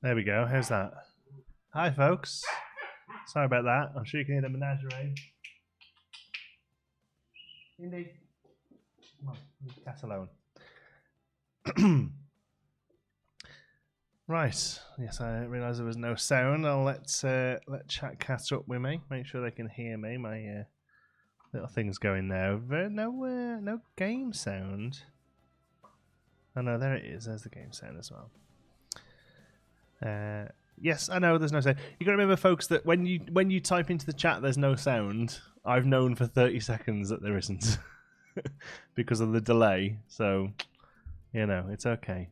There we go. How's that? Hi, folks. Sorry about that. I'm sure you can hear the menagerie. Indeed. Come on, leave the cat alone. Right. Yes, I realised there was no sound. I'll let chat catch up with me. Make sure they can hear me. My little thing's going now. No game sound. Oh no, there it is. There's the game sound as well. Yes, I know there's no sound. You got to remember, folks, that when you type into the chat, there's no sound. I've known for 30 seconds that there isn't because of the delay. So, you know, it's okay.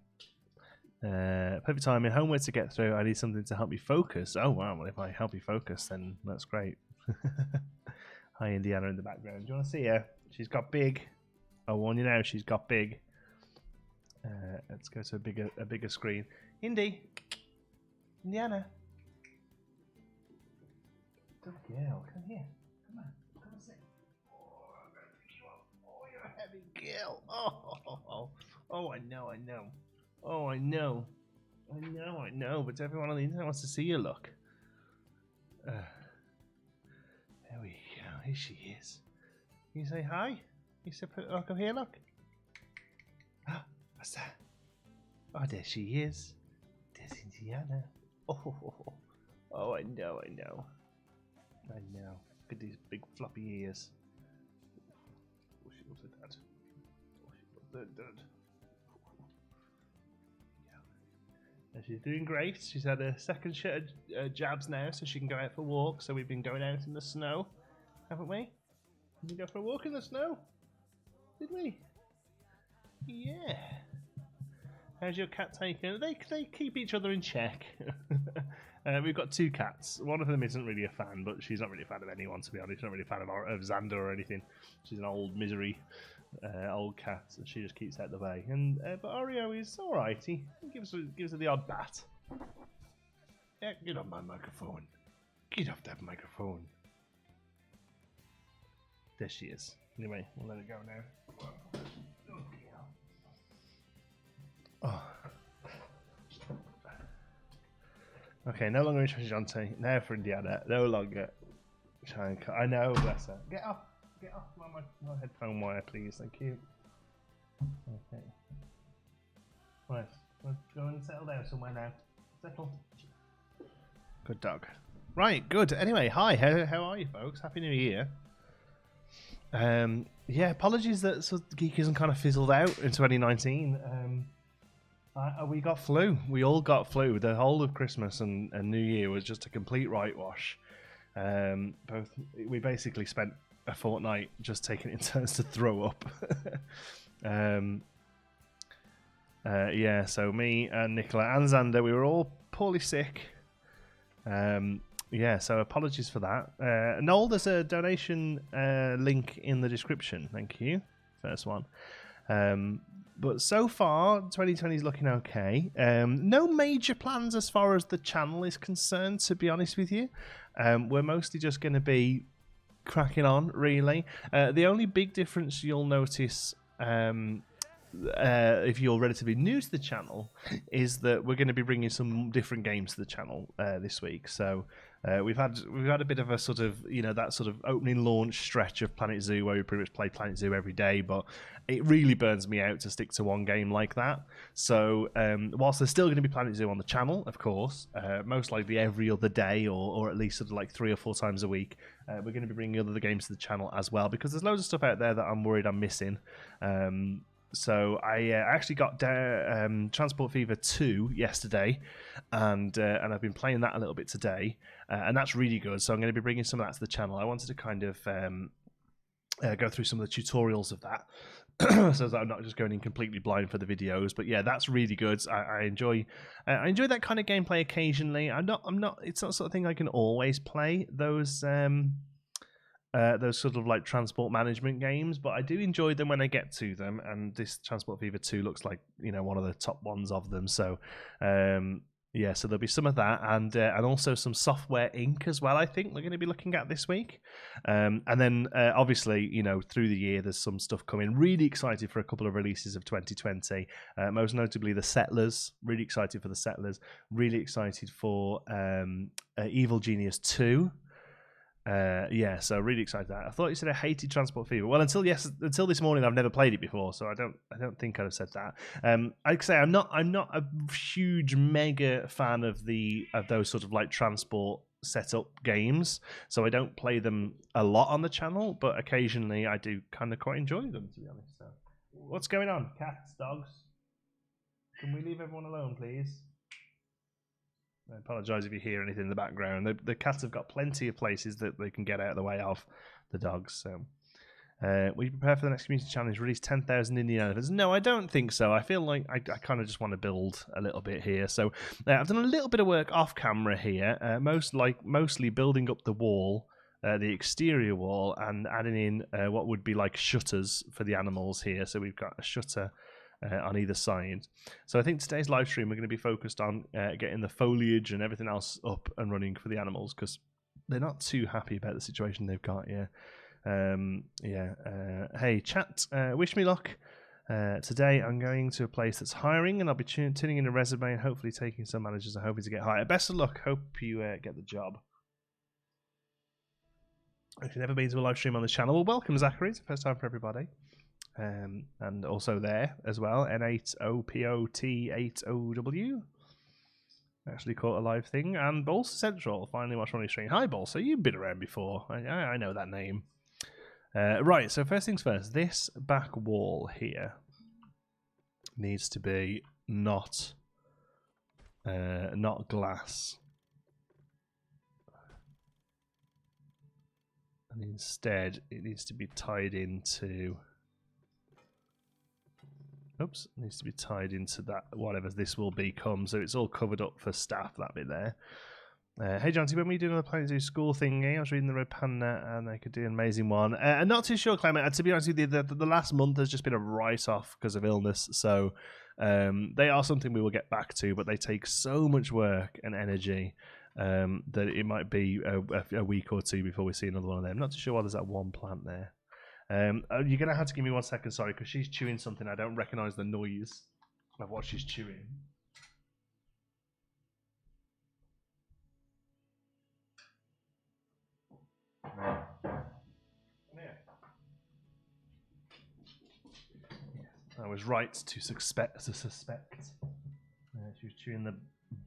Perfect timing. Homework to get through. I need something to help me focus. Oh wow! Well, if I help you focus, then that's great. Hi, Indiana in the background. Do you want to see her? She's got big. I'll warn you now. She's got big. Let's go to a bigger screen. Indy. Indiana. Good girl. Come here. Come on. Come and sit. Oh, I'm going to pick you up. Oh, you're a heavy girl. Oh, I know. Oh, I know. But everyone on the internet wants to see you look. There we go. Here she is. Can you say hi? You say, oh, come here, look. What's that? Oh, there she is. There's Indiana. Oh, I know. Look at these big floppy ears. Oh, she loves her dad. Oh, she loves her dad. Yeah. And she's doing great. She's had a second set of jabs now, so she can go out for walks. So we've been going out in the snow, haven't we? Did we go for a walk in the snow? Did we? Yeah. How's your cat taking? They keep each other in check. We've got two cats. One of them isn't really a fan, but she's not really a fan of anyone, to be honest. She's not really a fan of Xander or anything. She's an old misery old cat, and she just keeps out of the way. And but Oreo is alright. He gives her the odd bat. Yeah, get off my microphone. Get off that microphone. There she is. Anyway, we'll let it go now. Oh. Okay, no longer interested in Jonte. Now for Indiana. No longer. I know, bless her. Get off my headphone wire, please. Thank you. Okay. Right, let's go and settle down somewhere now. Settle. Good dog. Right, good. Anyway, hi. How are you, folks? Happy New Year. Yeah, apologies that Geekism kind of fizzled out in 2019. We got flu. We all got flu. The whole of Christmas and New Year was just a complete whitewash. We basically spent a fortnight just taking it in turns to throw up. Yeah, so me and Nicola and Xander, we were all poorly sick. Yeah, so apologies for that. Noel, there's a donation link in the description. Thank you. First one. But so far, 2020 is looking okay. No major plans as far as the channel is concerned, to be honest with you. We're mostly just going to be cracking on, really. The only big difference you'll notice if you're relatively new to the channel is that we're going to be bringing some different games to the channel this week. So we've had a bit of a sort of, you know, that sort of opening launch stretch of Planet Zoo where we pretty much play Planet Zoo every day, but it really burns me out to stick to one game like that. So whilst there's still going to be Planet Zoo on the channel, of course, most likely every other day or at least sort of like 3 or 4 times a week, we're going to be bringing other games to the channel as well, because there's loads of stuff out there that I'm worried I'm missing. So I actually got Transport Fever 2 yesterday, and I've been playing that a little bit today, and that's really good. So I'm going to be bringing some of that to the channel. I wanted to kind of go through some of the tutorials of that, so that I'm not just going in completely blind for the videos. But yeah, that's really good. I enjoy that kind of gameplay occasionally. I'm not. It's not the sort of thing I can always play. Those sort of like transport management games, but I do enjoy them when I get to them, and this Transport Fever 2 looks like, you know, one of the top ones of them. So Yeah, so there'll be some of that, and also some software ink as well. I think we're going to be looking at this week, and then obviously, you know, through the year there's some stuff coming. Really excited for a couple of releases of 2020, most notably the Settlers. Really excited for the Settlers. Really excited for Evil Genius 2. Yeah, so really excited for that. I thought you said I hated Transport Fever. Well, until this morning, I've never played it before, so I don't think I'd have said that. I'd say I'm not a huge mega fan of those sort of like transport setup games, so I don't play them a lot on the channel, but occasionally I do kind of quite enjoy them, to be honest. So, what's going on, cats, dogs? Can we leave everyone alone, please? I apologise if you hear anything in the background. The cats have got plenty of places that they can get out of the way of the dogs. So, will you prepare for the next community challenge? Release 10,000 Indian elephants? No, I don't think so. I feel like I kind of just want to build a little bit here. So, I've done a little bit of work off camera here, mostly building up the wall, the exterior wall, and adding in what would be like shutters for the animals here. So we've got a shutter on either side. So I think today's live stream we're going to be focused on getting the foliage and everything else up and running for the animals, because they're not too happy about the situation they've got. Hey chat, wish me luck. Today I'm going to a place that's hiring, and I'll be tuning in a resume and hopefully taking some managers are hoping to get hired. Best of luck. Hope you get the job. If you've never been to a live stream on this channel, well, welcome, Zachary. It's the first time for everybody. And also there as well, N8OPOT8OW. Actually caught a live thing. And Bolsa Central, finally watched on your stream. Hi, Bolsa, you've been around before. I know that name. Right, so first things first, this back wall here needs to be not glass. And instead, it needs to be tied into... Oops, it needs to be tied into that, whatever this will become, so it's all covered up for staff, that bit there. Hey, Jonty, when we do another Planet Zoo school thing, I was reading the Red Panda, and they could do an amazing one. I'm not too sure, Clement. To be honest with you, the last month has just been a write-off because of illness, so they are something we will get back to, but they take so much work and energy that it might be a week or two before we see another one of them. Not too sure why there's that one plant there. You're going to have to give me 1 second, sorry, because she's chewing something. I don't recognise the noise of what she's chewing. Come here. I was right to suspect. She was chewing the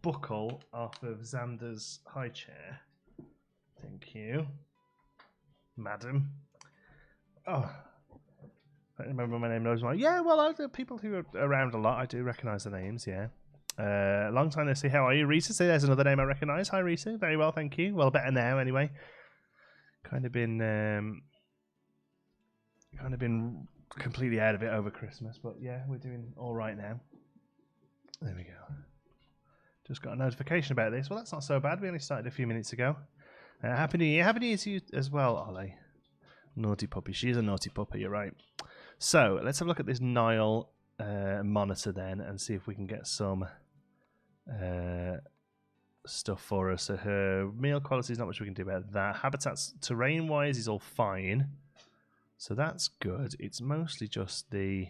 buckle off of Xander's high chair. Thank you, madam. Oh, I don't remember my name. Knows my. Yeah, well, people who are around a lot, I do recognise the names. Yeah. Long time no see. How are you, Risa? So there's another name I recognise. Hi, Risa. Very well, thank you. Well, better now, anyway. Kind of been completely out of it over Christmas, but yeah, we're doing all right now. There we go. Just got a notification about this. Well, that's not so bad. We only started a few minutes ago. Happy New Year. Happy New Year to you as well, Ollie. Naughty puppy. She is a naughty puppy, you're right. So, let's have a look at this Nile monitor then and see if we can get some stuff for her. So her meal quality is not much we can do about that. Habitats terrain-wise is all fine. So that's good. It's mostly just the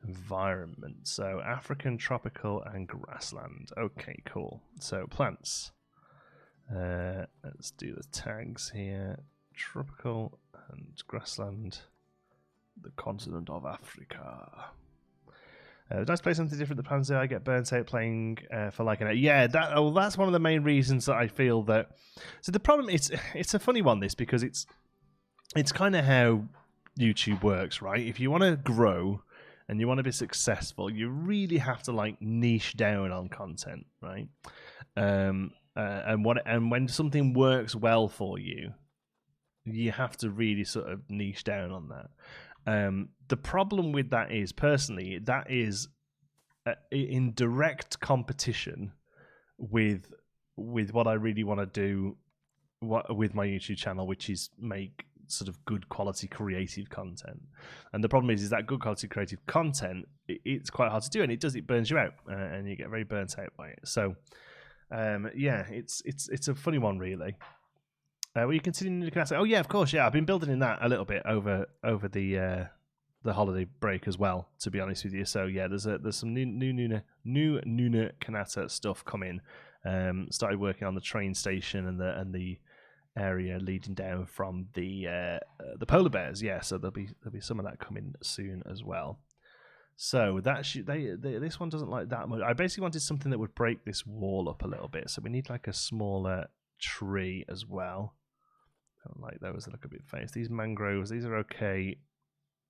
environment. So African, tropical, and grassland. Okay, cool. So plants. Let's do the tags here. Tropical and grassland, the continent of Africa. Did I play something different? The plans there, I get burnt out playing for like an hour. Yeah, that's one of the main reasons that I feel that. So the problem it's a funny one, this, because it's kind of how YouTube works, right? If you want to grow and you want to be successful, you really have to like niche down on content, right? And when something works well for you, you have to really sort of niche down on that. The problem with that is, personally, that is in direct competition with what I really want to do with my YouTube channel, which is make sort of good quality creative content. And the problem is that good quality creative content, it's quite hard to do, and it burns you out, and you get very burnt out by it. So yeah, it's a funny one, really. Were you continuing to Kanata? Oh yeah, of course. Yeah, I've been building in that a little bit over the holiday break as well, to be honest with you. So yeah, there's some new Nuna Kanata stuff coming. Started working on the train station and the area leading down from the polar bears. Yeah, so there'll be some of that coming soon as well. So that this one doesn't like that much. I basically wanted something that would break this wall up a little bit. So we need like a smaller tree as well. I don't like those. They look a bit face. These mangroves, these are okay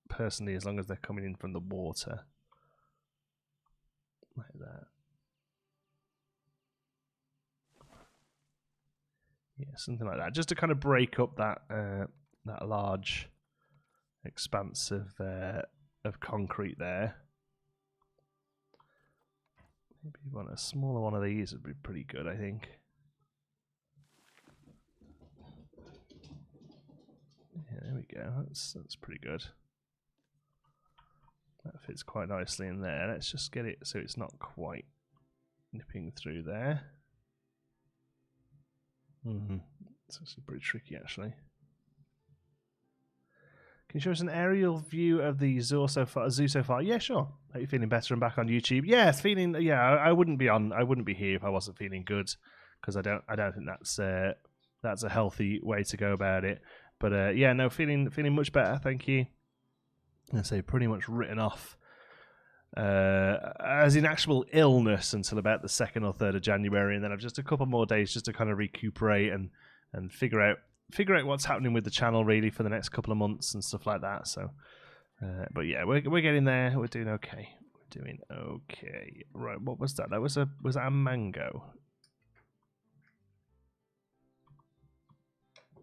personally as long as they're coming in from the water. Like that. Yeah, something like that. Just to kind of break up that that large expanse of concrete there. Maybe want a smaller one of these would be pretty good, I think. Yeah, there we go. That's pretty good. That fits quite nicely in there. Let's just get it so it's not quite nipping through there. It's actually pretty tricky, actually. Can you show us an aerial view of the zoo so far? Yeah, sure. Are you feeling better and back on YouTube? Yeah, it's feeling. Yeah, I wouldn't be here if I wasn't feeling good, because I don't think that's a healthy way to go about it. But yeah, no, feeling much better. Thank you. I say pretty much written off as in actual illness until about the 2nd or 3rd of January, and then I've just a couple more days just to kind of recuperate and figure out what's happening with the channel really for the next couple of months and stuff like that. So, but yeah, we're getting there. We're doing okay. We're doing okay. Right, what was that? Was that a mango?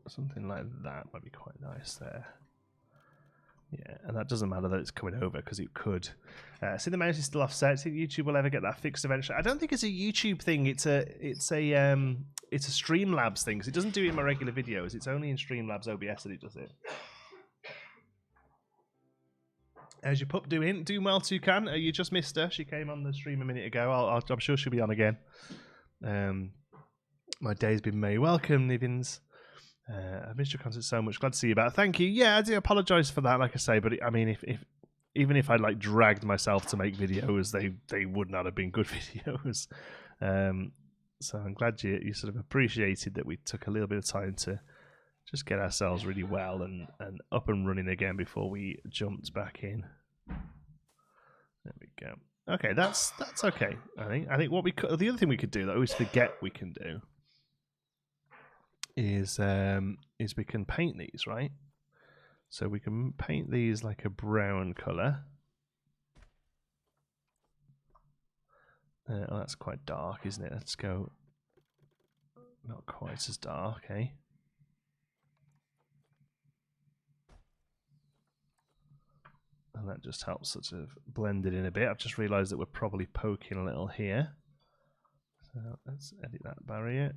Something like that might be quite nice there. Yeah, and that doesn't matter that it's coming over because it could. See, the mouse is still offset. I think YouTube will ever get that fixed eventually. I don't think it's a YouTube thing. It's a Streamlabs thing, because it doesn't do it in my regular videos. It's only in Streamlabs OBS that it does it. How's your pup doing? Doing well, Toucan. You just missed her. She came on the stream a minute ago. I'm sure she'll be on again. My day's been made. Welcome, Nivins. I've missed your content so much. Glad to see you back. Thank you. Yeah, I do apologise for that, like I say, but I mean, even if I like dragged myself to make videos, they would not have been good videos. So I'm glad you sort of appreciated that we took a little bit of time to just get ourselves really well and up and running again before we jumped back in. There we go. Okay, that's okay. I think what the other thing we could do that I always forget we can do is we can paint these, right? So we can paint these like a brown colour. Oh, that's quite dark, isn't it? Let's go not quite as dark, eh? And that just helps sort of blend it in a bit. I've just realised that we're probably poking a little here. So let's edit that barrier.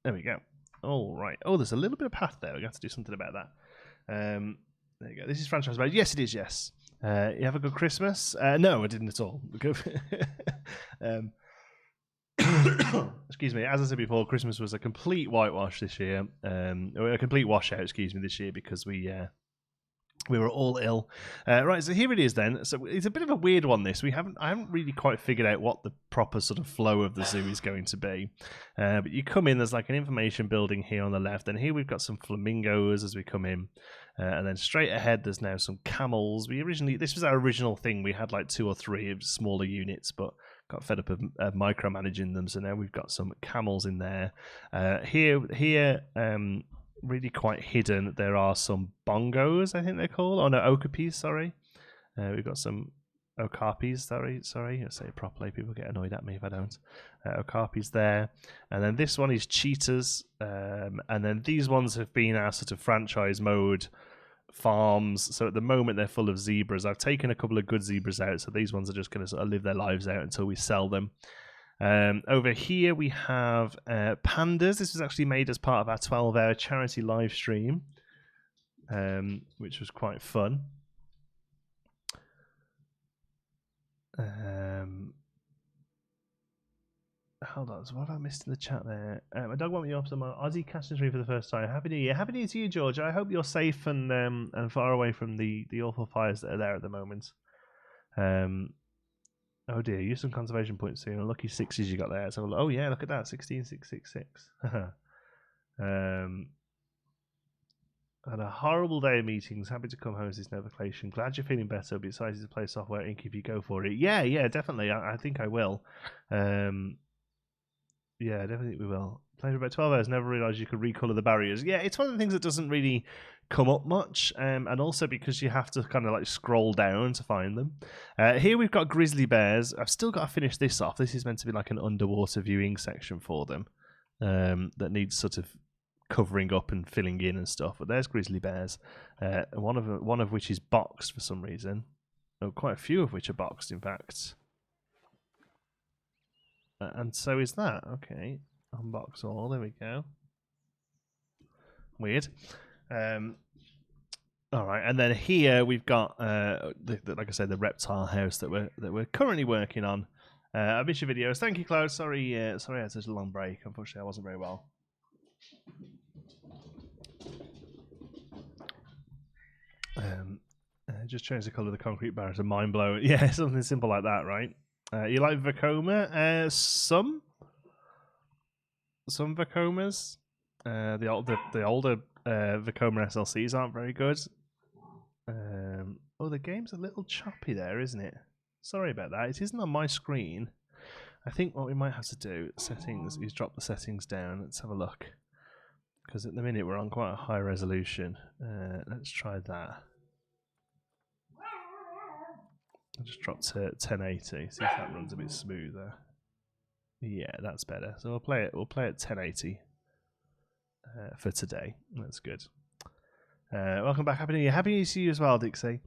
There we go. All right. Oh, there's a little bit of path there. We're going to have to do something about that. There you go. This is franchise mode. Yes, it is. Yes. You have a good Christmas? No, I didn't at all. Excuse me. As I said before, Christmas was a complete whitewash this year. A complete washout, excuse me, this year, because we were all ill. Right, so here it is then. So it's a bit of a weird one, this. I haven't really quite figured out what the proper sort of flow of the zoo is going to be. But you come in, there's like an information building here on the left, and here we've got some flamingos as we come in. And then straight ahead, there's now some camels. This was our original thing. We had like 2 or 3 smaller units, but got fed up of micromanaging them. So now we've got some camels in there. Here, really quite hidden, there are some bongos, I think they're called. Oh no, okapis, sorry. We've got some okapis, sorry. I say it properly, people get annoyed at me if I don't. Okapis there. And then this one is cheetahs. And then these ones have been our sort of franchise mode farms. So at the moment they're full of zebras. I've taken a couple of good zebras out, so these ones are just going to sort of live their lives out until we sell them. Over here we have Pandas. This was actually made as part of our 12-hour charity live stream, which was quite fun. Hold on, so what have I missed in the chat there? My dog want me up on my Aussie casting stream for the first time. Happy New Year. Happy New Year to you, George. I hope you're safe and far away from the awful fires that are there at the moment. Oh dear, use some conservation points soon. Lucky sixes you got there. So, oh yeah, look at that, 16,666. Had a horrible day of meetings. Happy to come home as this notification. Glad you're feeling better. Be excited to play software Inc. if you go for it. Yeah, definitely. I think I will. Yeah, I definitely think we will. Played for about 12 hours, never realised you could recolor the barriers. Yeah, it's one of the things that doesn't really come up much, and also because you have to kind of like scroll down to find them. Here we've got grizzly bears. I've still got to finish this off. This is meant to be like an underwater viewing section for them that needs sort of covering up and filling in and stuff. But there's grizzly bears, one of which is boxed for some reason. Oh, quite a few of which are boxed, in fact. And so is that. Okay. Unbox all. There we go. Weird. All right. And then here we've got, like I said, the reptile house that we're currently working on. I missed your videos. Thank you, Cloud. Sorry I had such a long break. Unfortunately, I wasn't very well. Just change the colour of the concrete barrier to mind blowing. Yeah, something simple like that, right? You like Vekoma? Some Vekomas. The older Vekoma SLCs aren't very good. Oh, the game's a little choppy there, isn't it? Sorry about that. It isn't on my screen. I think what we might have to do, settings, is drop the settings down. Let's have a look. Because at the minute we're on quite a high resolution. Let's try that. I'll just drop to 1080. See if that runs a bit smoother. Yeah, that's better. So we'll play it. We'll play at 1080 for today. That's good. Welcome back. Happy New Year. Happy New Year to you as well, Dixie.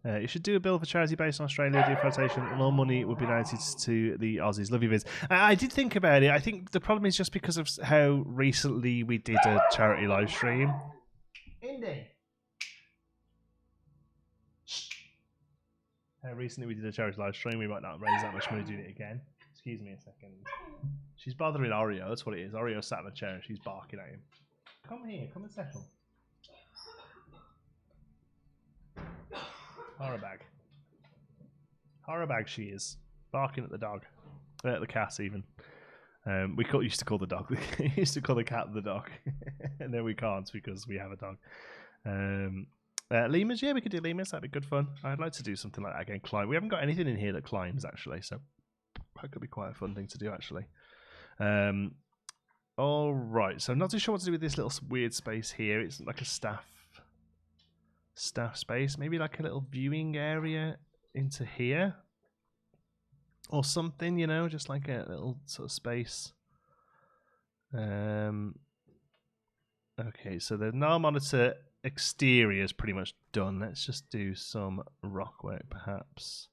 You should do a bill for charity based on Australia. Do flotation. More money would be donated to the Aussies. Love you, Viz. I did think about it. I think the problem is just because of how recently we did a charity live stream. Indy. How recently we did a charity live stream. We might not raise that much money doing it again. Excuse me a second. She's bothering Oreo. That's what it is. Oreo sat in a chair and she's barking at him. Come here. Come and settle. Horror bag. Horror bag she is. Barking at the dog. At the cat even. We used to call the dog. We used to call the cat the dog. And then we can't because we have a dog. Lemurs, yeah, we could do lemurs. That'd be good fun. I'd like to do something like that again. Climb. We haven't got anything in here that climbs actually, so that could be quite a fun thing to do actually. All right. So I'm not too sure what to do with this little weird space here. It's like a staff space. Maybe like a little viewing area into here, or something. You know, just like a little sort of space. Okay. So the NAR monitor exterior is pretty much done. Let's just do some rock work perhaps.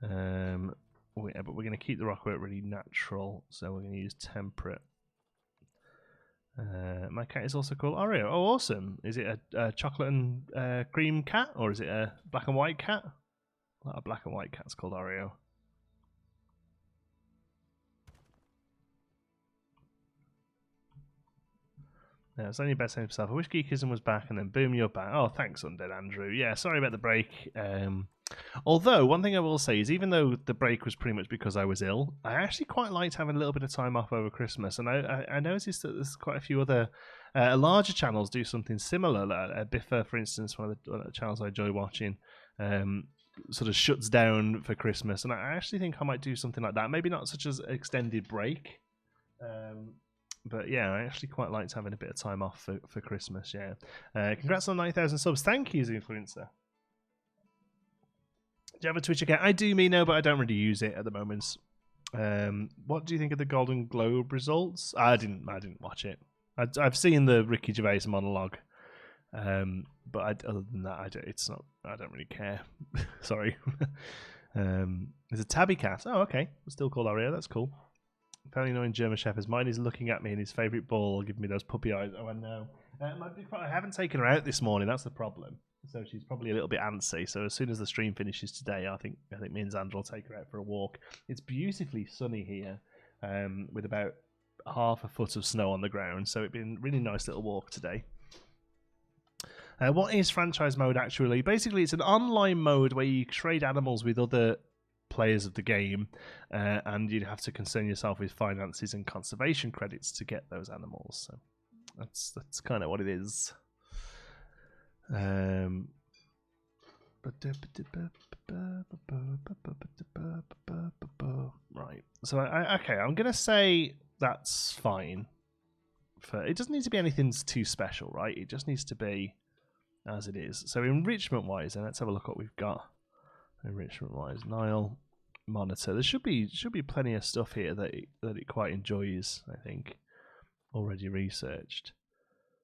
But we're going to keep the rock work really natural, so we're going to use temperate. My cat is also called Oreo. Oh, awesome. Is it a chocolate and cream cat, or is it a black and white cat? A lot of black and white cats called Oreo. Yeah, it's only best saying himself. I wish Geekism was back, and then boom, you're back. Oh, thanks, Undead Andrew. Yeah, sorry about the break. Although, one thing I will say is, even though the break was pretty much because I was ill, I actually quite liked having a little bit of time off over Christmas. And I noticed that there's quite a few other larger channels do something similar. Biffa, for instance, one of the channels I enjoy watching, sort of shuts down for Christmas. And I actually think I might do something like that. Maybe not such as an extended break. But yeah, I actually quite liked having a bit of time off for Christmas, yeah. Congrats on 9,000 subs. Thank you, Zoofluencer. Do you have a Twitch account? I do, no, but I don't really use it at the moment. What do you think of the Golden Globe results? I didn't watch it. I've seen the Ricky Gervais monologue, but other than that, I don't really care. Sorry. There's a tabby cat. Oh, okay. It's still called Oreo. That's cool. Fairly annoying German Shepherds. Mine is looking at me in his favourite ball, giving me those puppy eyes. Oh, I know. I haven't taken her out this morning. That's the problem. So she's probably a little bit antsy. So as soon as the stream finishes today, I think me and Xander will take her out for a walk. It's beautifully sunny here, with about half a foot of snow on the ground. So it's been a really nice little walk today. What is franchise mode actually? Basically, it's an online mode where you trade animals with other players of the game, and you'd have to concern yourself with finances and conservation credits to get those animals. So that's kind of what it is. Right. So okay, I'm gonna say that's fine. It doesn't need to be anything too special, right? It just needs to be as it is. So enrichment wise, then let's have a look what we've got. Enrichment wise, Nile monitor. There should be plenty of stuff here that it quite enjoys. I think already researched.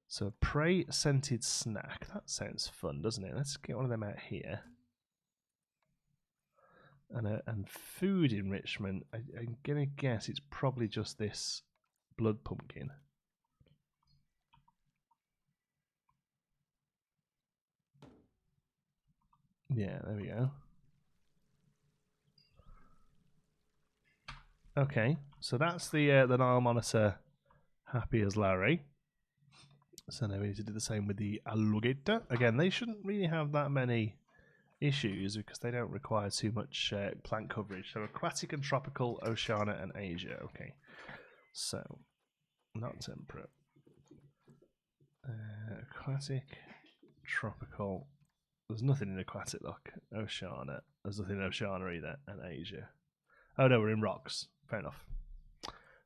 So prey scented snack. That sounds fun, doesn't it? Let's get one of them out here. And food enrichment. I'm gonna guess it's probably just this blood pumpkin. Yeah, there we go. Okay, so that's the Nile monitor happy as Larry. So now we need to do the same with the alligator. Again, they shouldn't really have that many issues because they don't require too much plant coverage. So aquatic and tropical, Oceania and Asia. Okay, so not temperate. Aquatic, tropical. There's nothing in aquatic, look. Oceania. There's nothing in Oceania either, and Asia. Oh no, we're in rocks. Fair enough.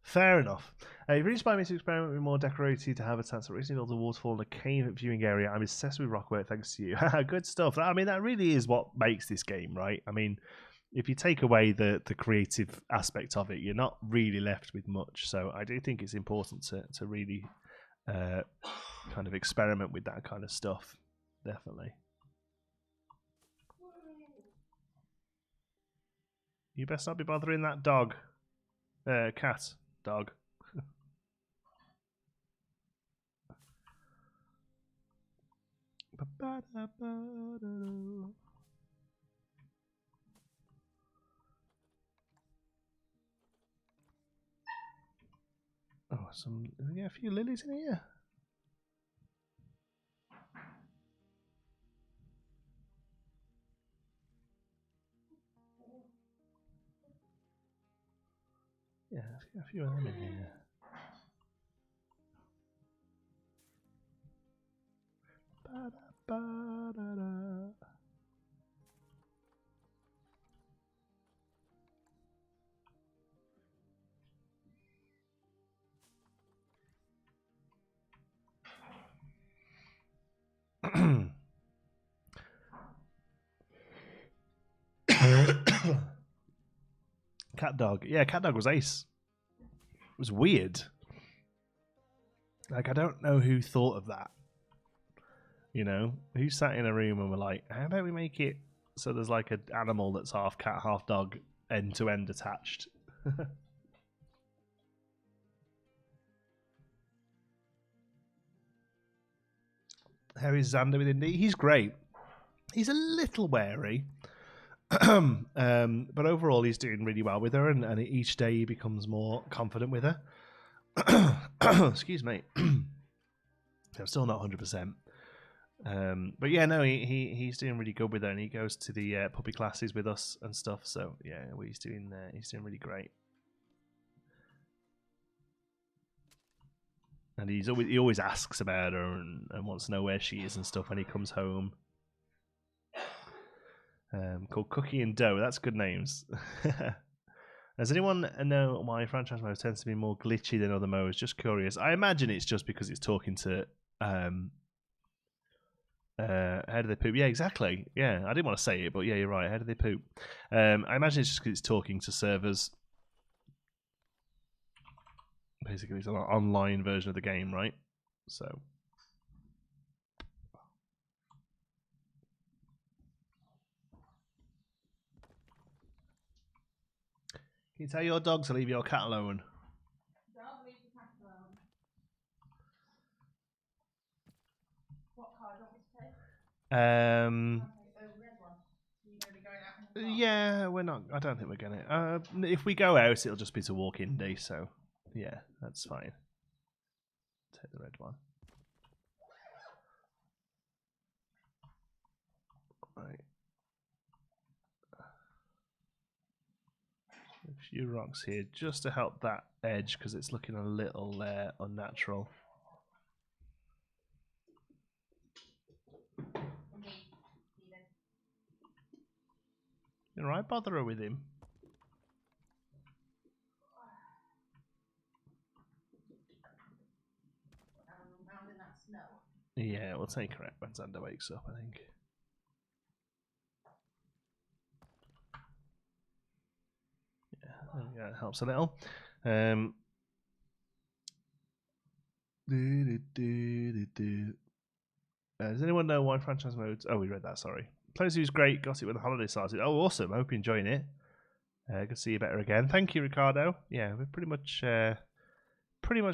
Fair enough. You've really inspired me to experiment with more decorated habitats. I recently built a waterfall and a cave viewing area. I'm obsessed with rockwork thanks to you. Good stuff. I mean, that really is what makes this game, right? I mean, if you take away the creative aspect of it, you're not really left with much. So I do think it's important to really kind of experiment with that kind of stuff. Definitely. You best not be bothering that dog. Cat. Dog. Oh, a few lilies in here. Yeah, a few of them in here. Cat dog. Yeah, cat dog was ace. It was weird. Like, I don't know who thought of that. You know, who sat in a room and were like, how about we make it so there's like an animal that's half cat, half dog, end to end attached. How is Xander with Indy? He's great. He's a little wary. But overall he's doing really well with her, and each day he becomes more confident with her. Excuse me. I'm still not 100%. But yeah, no, he's doing really good with her, and he goes to the puppy classes with us and stuff. So yeah, he's doing really great. And he always asks about her and wants to know where she is and stuff when he comes home. Called Cookie and Dough. That's good names. Does anyone know why franchise mode tends to be more glitchy than other modes? Just curious. I imagine it's just because it's talking to how do they poop? Yeah, exactly. Yeah, I didn't want to say it, but yeah, you're right. How do they poop? I imagine it's just because it's talking to servers. Basically, it's an online version of the game, right? So. Can you tell your dog to leave your cat alone? Yeah, we're not. I don't think we're gonna. If we go out, it'll just be to walk in day. So, yeah, that's fine. Take the red one. Right. A few rocks here just to help that edge because it's looking a little unnatural. You alright, bother her with him. Yeah, we'll take her out when Xander wakes up, I think. Yeah, it helps a little. Does anyone know why franchise modes? Oh, we read that, sorry. Players who's great, got it when the holiday started. Oh, awesome. I hope you're enjoying it. Good to see you better again. Thank you, Ricardo. Yeah, we're pretty much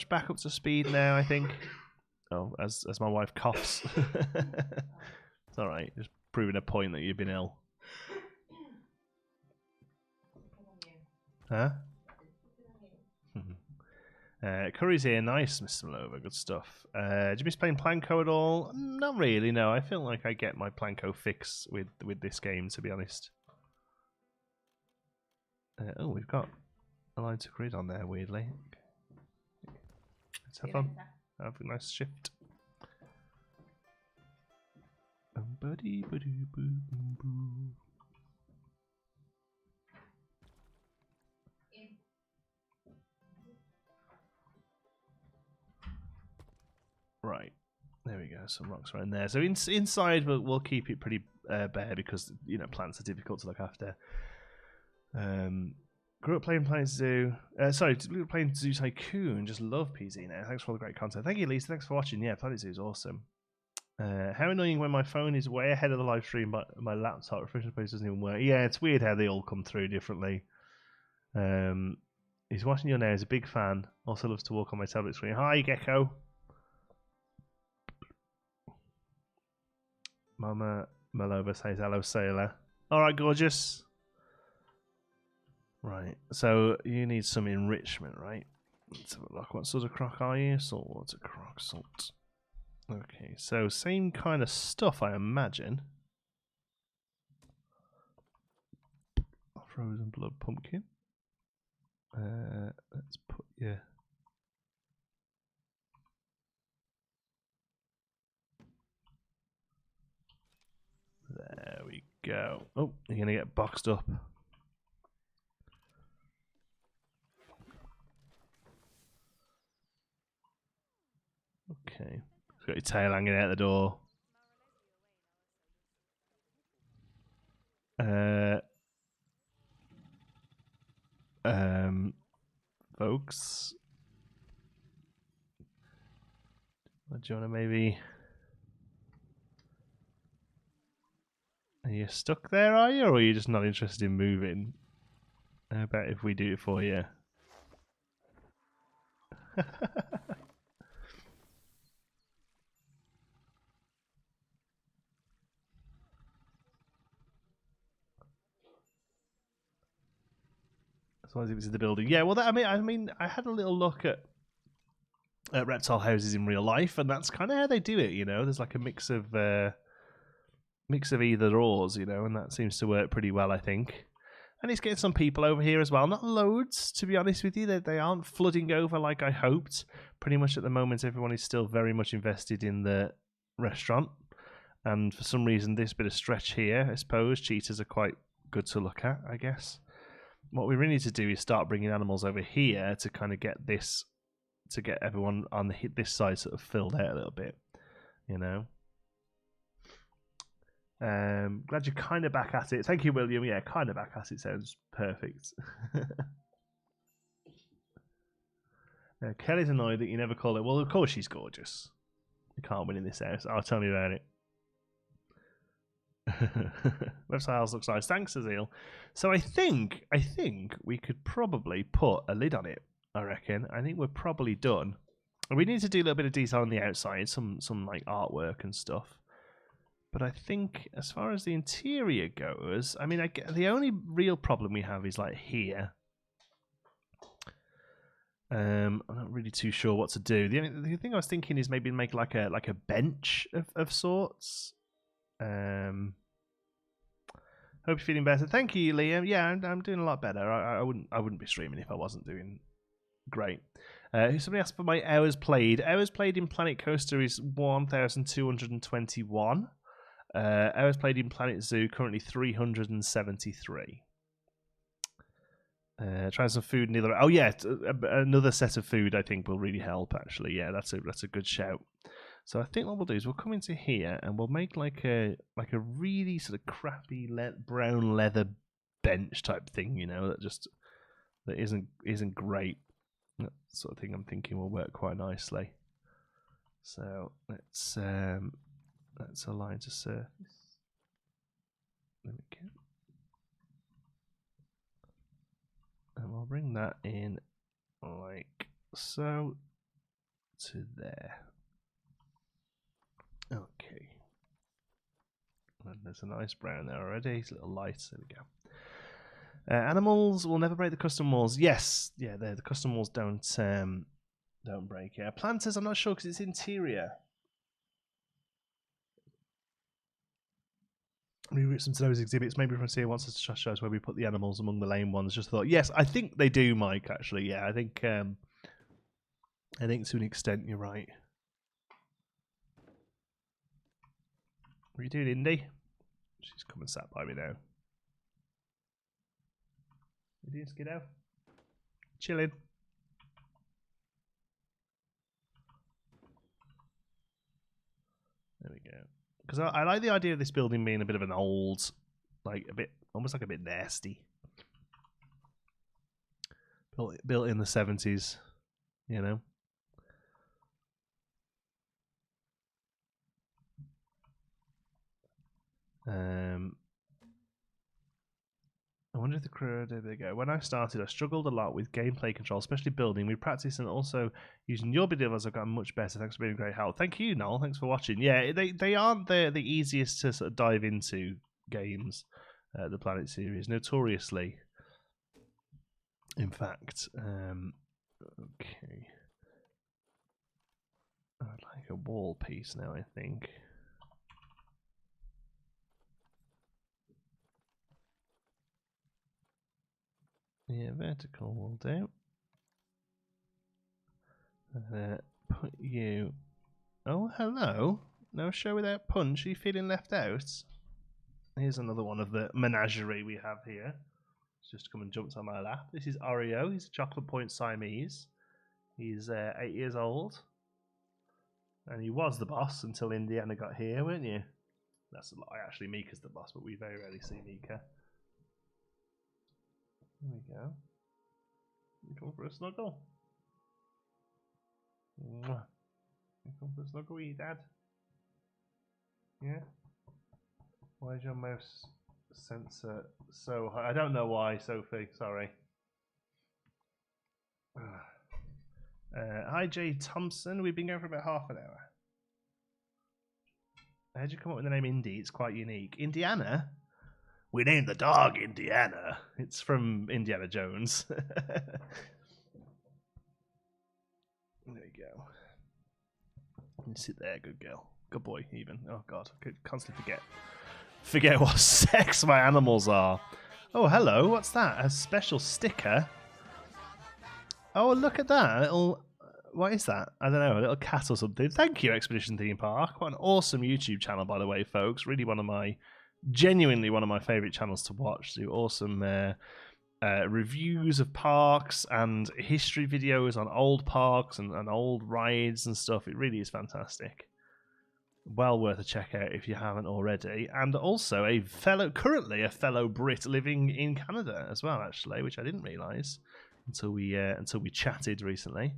back up to speed now, I think. Oh, as my wife coughs. It's alright, just proving a point that you've been ill. Huh? Curry's here, nice, Mr. Malova, good stuff. Did you miss playing Planko at all? Not really, no. I feel like I get my Planko fix with this game, to be honest. Oh, we've got a line to grid on there, weirdly. Let's have fun. Have a nice shift. Right, there we go. Some rocks right in there. So inside, we'll keep it pretty bare because plants are difficult to look after. Grew up playing Planet Zoo. Grew up playing Zoo Tycoon. Just love PZ now. Thanks for all the great content. Thank you, Lisa. Thanks for watching. Yeah, Planet Zoo is awesome. How annoying when my phone is way ahead of the live stream, but my laptop refresh page doesn't even work. Yeah, it's weird how they all come through differently. He's watching you now. He's a big fan. Also loves to walk on my tablet screen. Hi, Gecko. Mama Malova says hello, sailor. All right, gorgeous. Right, so you need some enrichment, right? Let's have a look. What sort of croc are you? Saltwater croc, salt. Okay, so same kind of stuff, I imagine. Frozen blood pumpkin. Let's put you. There we go. Oh, you're gonna get boxed up. Okay. Got your tail hanging out the door. Folks. Do you want to maybe... Are you stuck there, are you? Or are you just not interested in moving? How about if we do it for you? As long as it was in the building. Yeah, well, I mean, I had a little look at reptile houses in real life, and that's kind of how they do it. There's like a mix of either ors, and that seems to work pretty well, I think. And it's getting some people over here as well. Not loads, to be honest with you. They aren't flooding over like I hoped. Pretty much at the moment, everyone is still very much invested in the restaurant. And for some reason, this bit of stretch here, I suppose, cheetahs are quite good to look at, I guess. What we really need to do is start bringing animals over here to kind of get this, to get everyone on this side sort of filled out a little bit, Glad you're kind of back at it. Thank you, William. Yeah, kind of back at it sounds perfect. Kelly's annoyed that you never call her. Well, of course she's gorgeous. You can't win in this house. I'll tell you about it. Reptiles looks nice. Thanks, Azil. So I think we could probably put a lid on it. I reckon. I think we're probably done. We need to do a little bit of detail on the outside, some like artwork and stuff. But I think as far as the interior goes, I mean, the only real problem we have is like here. I'm not really too sure what to do. The thing I was thinking is maybe make like a bench of sorts. Hope you're feeling better. Thank you, Liam. Yeah, I'm doing a lot better. I wouldn't be streaming if I wasn't doing great. Somebody asked for my hours played. Hours played in Planet Coaster is 1,221. Hours played in Planet Zoo currently 373. Trying some food near the. Oh yeah, another set of food I think will really help. Actually, yeah, that's a good shout. So I think what we'll do is we'll come into here and we'll make like a really sort of crappy brown leather bench type thing, you know, that isn't great. That sort of thing I'm thinking will work quite nicely. So let's align to surface. There we go. And we'll bring that in like so to there. Okay. And there's a nice brown there already. It's a little light. There we go. Animals will never break the custom walls. Yes, yeah, the custom walls don't break. Yeah, planters. I'm not sure because it's interior. Reroute some to those exhibits. Maybe Frontier wants us to show us where we put the animals among the lame ones. Just thought, yes, I think they do, Mike. Actually, yeah, I think to an extent you're right. What are you doing, Indy? She's come and sat by me now. What are you doing, Skiddo? Chilling. There we go. Because I like the idea of this building being a bit of an old, almost like a bit nasty. Built in the 70s, you know. I wonder if the crew. There they go. When I started, I struggled a lot with gameplay control, especially building. We practiced and also using your videos. I've gotten much better. Thanks for being a great help. Thank you, Noel. Thanks for watching. Yeah, they aren't the easiest to sort of dive into games. The Planet series, notoriously. In fact, okay. I'd like a wall piece now, I think. Yeah, vertical will do. Put you. Oh, hello. No show without punch. Are you feeling left out? Here's another one of the menagerie we have here. He's just come and jumped on my lap. This is Oreo. He's a chocolate point Siamese. He's 8 years old. And he was the boss until Indiana got here, weren't you? That's a lie. Actually, Mika's the boss, but we very rarely see Mika. There we go. You come for a snuggle? Mwah. You come for a snuggle, you dad? Yeah? Why is your mouse sensor so high? I don't know why, Sophie. Sorry. Hi, Jay Thompson. We've been going for about half an hour. How'd you come up with the name Indy? It's quite unique. Indiana? We named the dog Indiana. It's from Indiana Jones. There you go. You sit there, good girl. Good boy, even. Oh, God. I could constantly forget what sex my animals are. Oh, hello. What's that? A special sticker? Oh, look at that. A little... What is that? I don't know. A little cat or something. Thank you, Expedition Theme Park. What an awesome YouTube channel, by the way, folks. Really genuinely one of my favourite channels to watch. Do awesome reviews of parks and history videos on old parks and old rides and stuff. It really is fantastic. Well worth a check out if you haven't already. And also currently a fellow Brit living in Canada as well, actually, which I didn't realise until we chatted recently.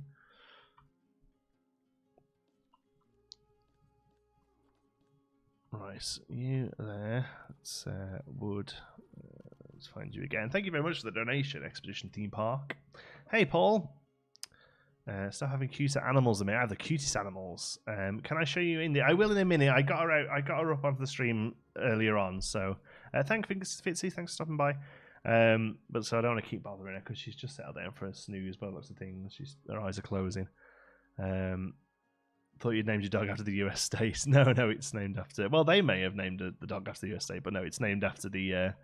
Right, you there. Let's let's find you again. Thank you very much for the donation, Expedition Theme Park. Hey, Paul. Stop having cuter animals. I mean, I have the cutest animals. Can I show you India? I will in a minute. I got her out. I got her up onto the stream earlier on. So thanks, Fitzy. Thanks for stopping by. But so I don't want to keep bothering her because she's just settled down for a snooze by lots of things. Her eyes are closing. Thought you'd named your dog after the US state. No, it's named after. Well, they may have named the dog after the US state, but no, it's named after the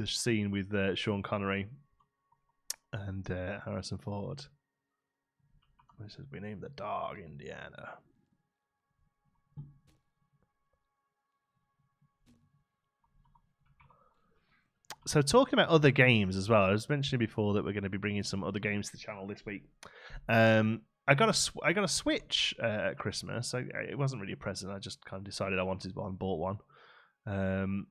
scene with Sean Connery and Harrison Ford. It says we named the dog Indiana. So talking about other games as well, I was mentioning before that we're going to be bringing some other games to the channel this week. I got a Switch at Christmas. It wasn't really a present. I just kind of decided I wanted one and bought one.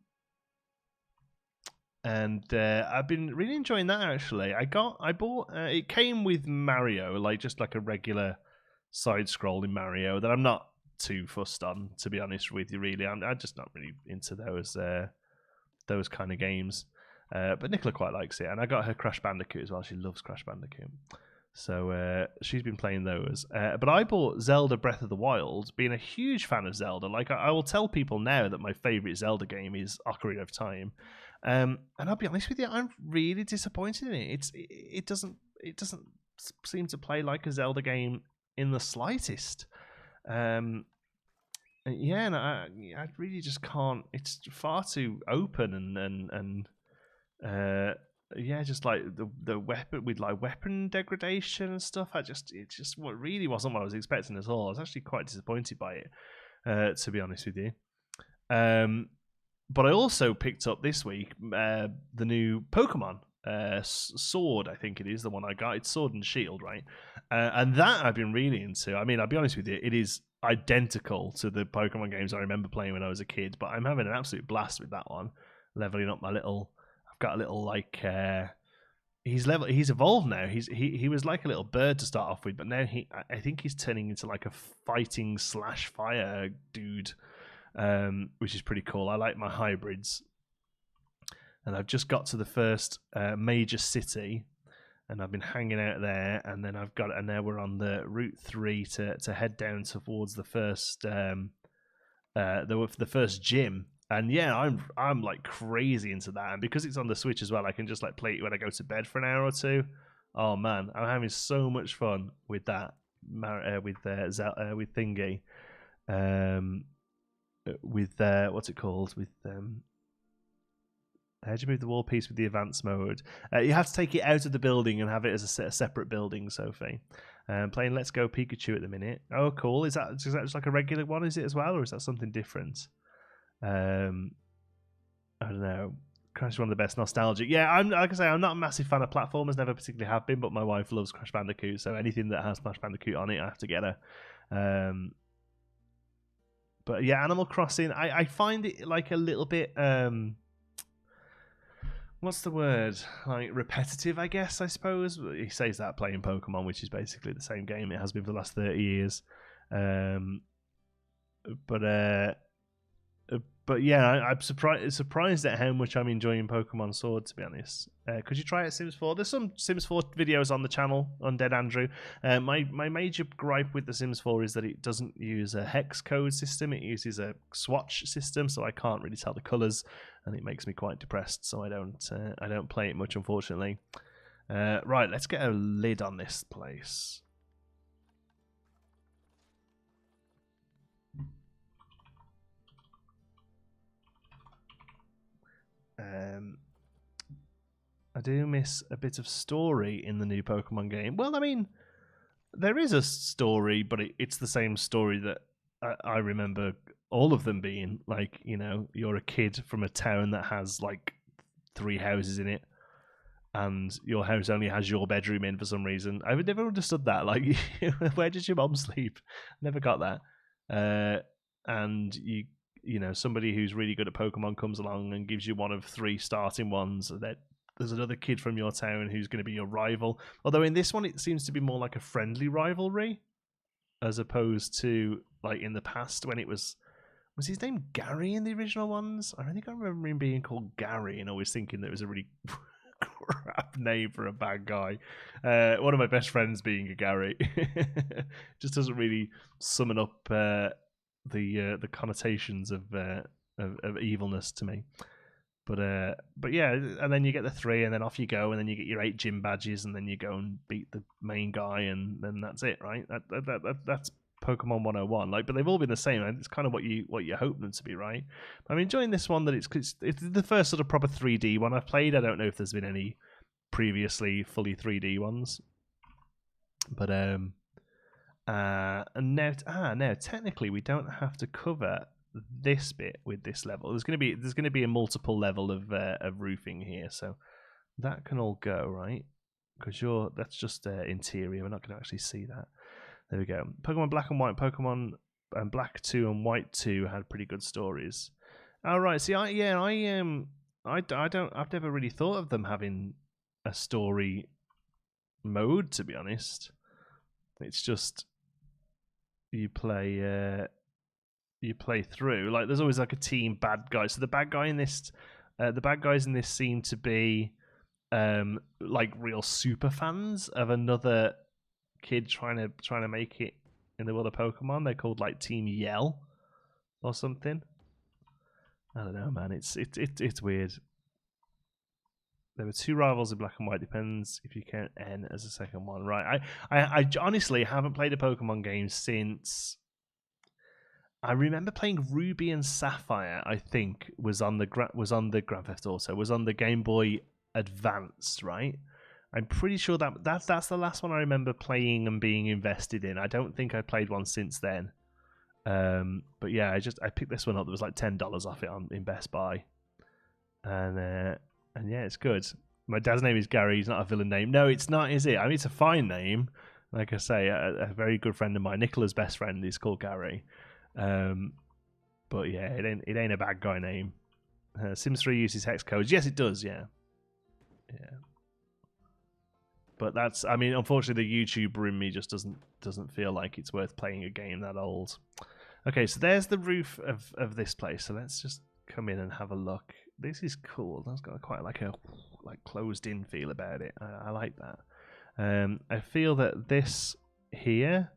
And I've been really enjoying that actually. I bought it came with Mario, just like a regular side-scrolling Mario that I'm not too fussed on, to be honest with you. Really, I'm just not really into those kind of games. But Nicola quite likes it, and I got her Crash Bandicoot as well. She loves Crash Bandicoot. So she's been playing those. But I bought Zelda Breath of the Wild, being a huge fan of Zelda. I will tell people now that my favourite Zelda game is Ocarina of Time. And I'll be honest with you, I'm really disappointed in it. It doesn't seem to play like a Zelda game in the slightest. And I really just can't. It's far too open and just like the weapon with weapon degradation and stuff. It just really wasn't what I was expecting at all. I was actually quite disappointed by it, to be honest with you. But I also picked up this week the new Pokemon Sword. I think it is the one I got. It's Sword and Shield, right? And that I've been really into. I mean, I'll be honest with you, it is identical to the Pokemon games I remember playing when I was a kid. But I'm having an absolute blast with that one, leveling up my little. Got a little he's evolved now. He was like a little bird to start off with, but now I think he's turning into like a fighting / fire dude, which is pretty cool. I like my hybrids, and I've just got to the first major city, and I've been hanging out there, and then now we're on the Route 3 to head down towards the first the first gym. And yeah, I'm like crazy into that, and because it's on the Switch as well, I can just play it when I go to bed for an hour or two. Oh man, I'm having so much fun with that. With Thingy, with what's it called? With how do you move the wall piece with the advanced mode? You have to take it out of the building and have it as a separate building, Sophie. Playing Let's Go Pikachu at the minute. Oh, cool. Is that just like a regular one? Is it as well, or is that something different? I don't know. Crash is one of the best nostalgic. Yeah, I'm like I say, I'm not a massive fan of platformers, never particularly have been, but my wife loves Crash Bandicoot, so anything that has Crash Bandicoot on it, I have to get her. But yeah, Animal Crossing, I find it like a little bit what's the word? Like repetitive, I guess, I suppose. He says that playing Pokemon, which is basically the same game it has been for the last 30 years. But yeah, I'm surprised at how much I'm enjoying Pokemon Sword, to be honest. Could you try it, Sims 4? There's some Sims 4 videos on the channel, Undead Andrew. My major gripe with the Sims 4 is that it doesn't use a hex code system. It uses a swatch system, so I can't really tell the colours, and it makes me quite depressed. So I don't play it much, unfortunately. Right, let's get a lid on this place. I do miss a bit of story in the new Pokemon game. Well, I mean, there is a story, but it's the same story that I remember all of them being. Like, you know, you're a kid from a town that has like 3 houses in it, and your house only has your bedroom in for some reason. I've never understood that. Like, where does your mom sleep? Never got that. And you know, somebody who's really good at Pokemon comes along and gives you one of 3 starting ones. That there's another kid from your town who's going to be your rival. Although in this one, it seems to be more like a friendly rivalry, as opposed to like in the past when it was his name Gary in the original ones? I think I remember him being called Gary, and always thinking that it was a really crap name for a bad guy. One of my best friends being a Gary. Just doesn't really summon up the connotations of evilness to me. But yeah, and then you get the 3, and then off you go, and then you get your 8 gym badges, and then you go and beat the main guy, and then that's it, right? That's Pokemon 101. Like, but they've all been the same. And it's kind of what you hope them to be, right? I'm enjoying this one that it's the first sort of proper 3D one I've played. I don't know if there's been any previously fully 3D ones, but and now technically we don't have to cover this bit with this level. There's going to be a multiple level of roofing here, so that can all go, right? Because that's just interior. We're not going to actually see that. There we go. Pokemon Black and White, Pokemon Black 2 and White 2 had pretty good stories. All right. See, I've never really thought of them having a story mode, to be honest. It's just you play through. Like, there's always like a team bad guy. So the bad guys in this seem to be like real super fans of another kid trying to make it in the world of Pokemon. They're called like Team Yell or something. I don't know, man. It's weird. There were 2 rivals in Black and White. Depends if you count N as a second one, right? I honestly haven't played a Pokemon game since. I remember playing Ruby and Sapphire. I think was on the Grand Theft Auto. Was on the Game Boy Advance, right? I'm pretty sure that's the last one I remember playing and being invested in. I don't think I played one since then. But yeah, I picked this one up. There was like $10 off it in Best Buy, and yeah, it's good. My dad's name is Gary. He's not a villain name. No, it's not, is it? I mean, it's a fine name. Like I say, a very good friend of mine, Nicola's best friend, is called Gary. But yeah, it ain't a bad guy name. Sims 3 uses hex codes. Yes, it does. Yeah. But that's, I mean, unfortunately, the YouTuber in me just doesn't feel like it's worth playing a game that old. Okay, so there's the roof of this place. So let's just come in and have a look. This is cool. That's got quite like a closed-in feel about it. I like that. I feel that this here.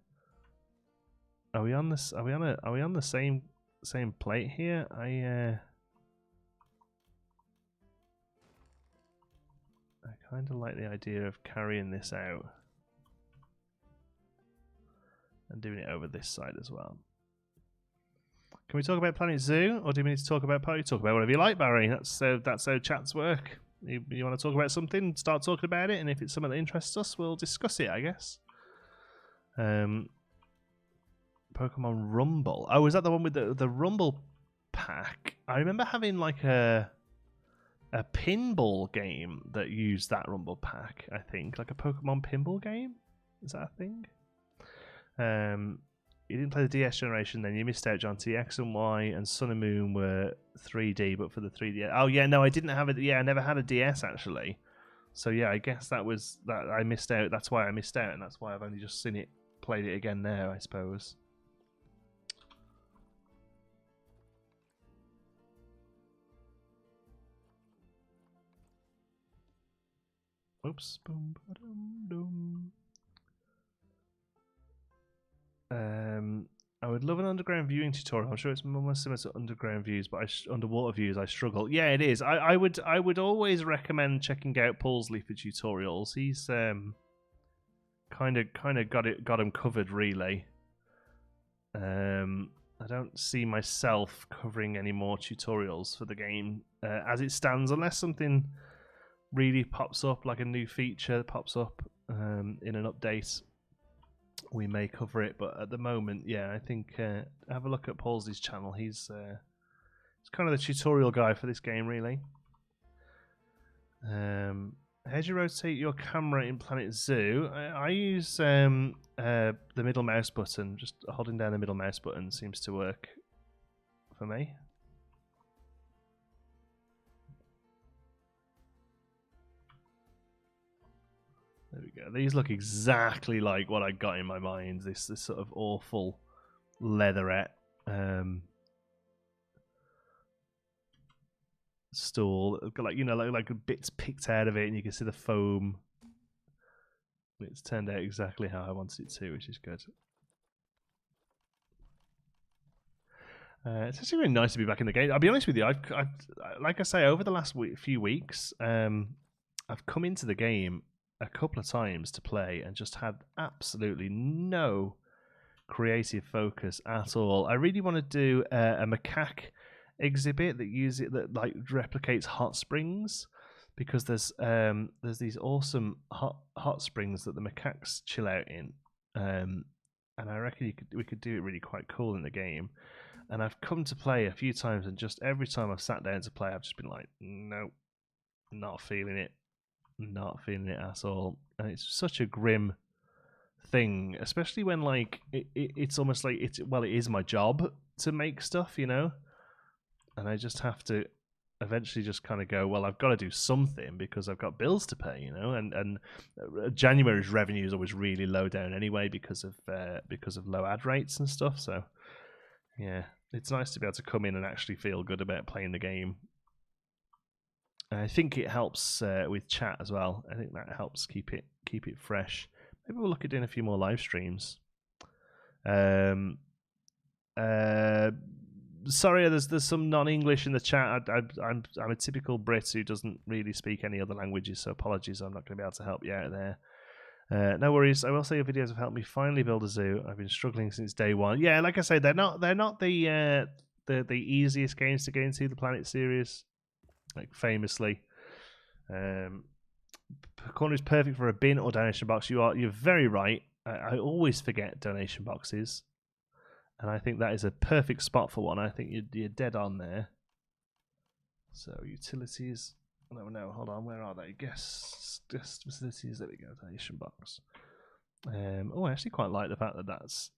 Are we on this? Are we on the same plate here? I kind of like the idea of carrying this out and doing it over this side as well. Can we talk about Planet Zoo, or do we need to talk about Poe? Talk about whatever you like, Barry. That's how chats work. You want to talk about something, start talking about it, and if it's something that interests us, we'll discuss it, I guess. Pokemon Rumble. Oh, is that the one with the Rumble pack? I remember having like a pinball game that used that Rumble pack, I think. Like a Pokemon pinball game? Is that a thing? You didn't play the DS generation, then you missed out, John. X and Y and Sun and Moon were 3D, but for the 3D. Oh yeah, no, I didn't have it. Yeah, I never had a DS actually. So yeah, I guess that I missed out. That's why I missed out, and that's why I've only just played it again now, I suppose. Oops. Boom, ba-dum, dum. I would love an underground viewing tutorial. I'm sure it's more similar to underground views, but underwater views I struggle. Yeah, it is. I would always recommend checking out Paulsley for tutorials. He's kind of got him covered, really. I don't see myself covering any more tutorials for the game as it stands, unless something really pops up, like a new feature pops up in an update. We may cover it, but at the moment, yeah, I think have a look at Paulsley's channel. He's kind of the tutorial guy for this game, really. How do you rotate your camera in Planet Zoo? I use the middle mouse button. Just holding down the middle mouse button seems to work for me. There we go. These look exactly like what I got in my mind. This sort of awful leatherette. stool. It's got like bits picked out of it, and you can see the foam. It's turned out exactly how I wanted it to, which is good. It's actually really nice to be back in the game. I'll be honest with you. I've like I say, over the last few weeks, I've come into the game a couple of times to play and just had absolutely no creative focus at all. I really want to do a macaque exhibit that like replicates hot springs, because there's these awesome hot springs that the macaques chill out in, and I reckon we could do it really quite cool in the game. And I've come to play a few times, and just every time I've sat down to play, I've just been like, nope, not feeling it at all. And it's such a grim thing, especially when like it's almost like it is my job to make stuff, and I just have to eventually just kind of go, well, I've got to do something because I've got bills to pay, and January's revenue is always really low down anyway because of low ad rates and stuff. So yeah, it's nice to be able to come in and actually feel good about playing the game. And I think it helps with chat as well. I think that helps keep it fresh. Maybe we'll look at doing a few more live streams. Sorry, there's some non-English in the chat. I'm a typical Brit who doesn't really speak any other languages, so apologies. I'm not going to be able to help you out there. No worries. I will say your videos have helped me finally build a zoo. I've been struggling since day one. Yeah, like I say, they're not the easiest games to get into, the Planet series, like famously. Corner is perfect for a bin or donation box. You're very right. I always forget donation boxes, and I think that is a perfect spot for one. I think you're dead on there. So utilities. No, hold on. Where are they? Guest facilities. There we go. Donation box. Oh, I actually quite like the fact that that's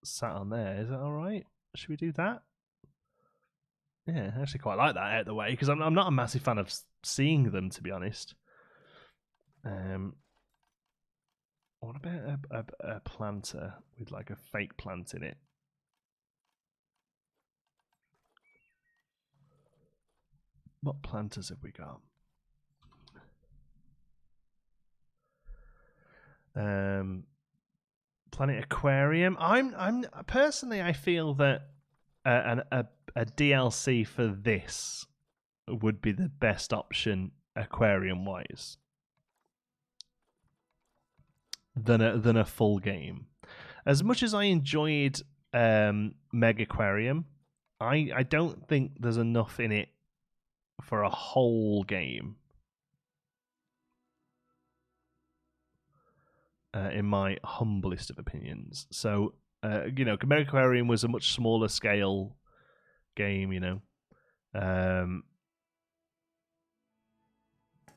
sat on there. Is that all right? Should we do that? Yeah, I actually quite like that out of the way, because I'm not a massive fan of seeing them, to be honest. What about a planter with like a fake plant in it? What planters have we got? Planet Aquarium. I'm personally, I feel that a DLC for this would be the best option aquarium wise than a full game. As much as I enjoyed Mega Aquarium, I don't think there's enough in it for a whole game. In my humblest of opinions. So, Mega Aquarium was a much smaller scale game,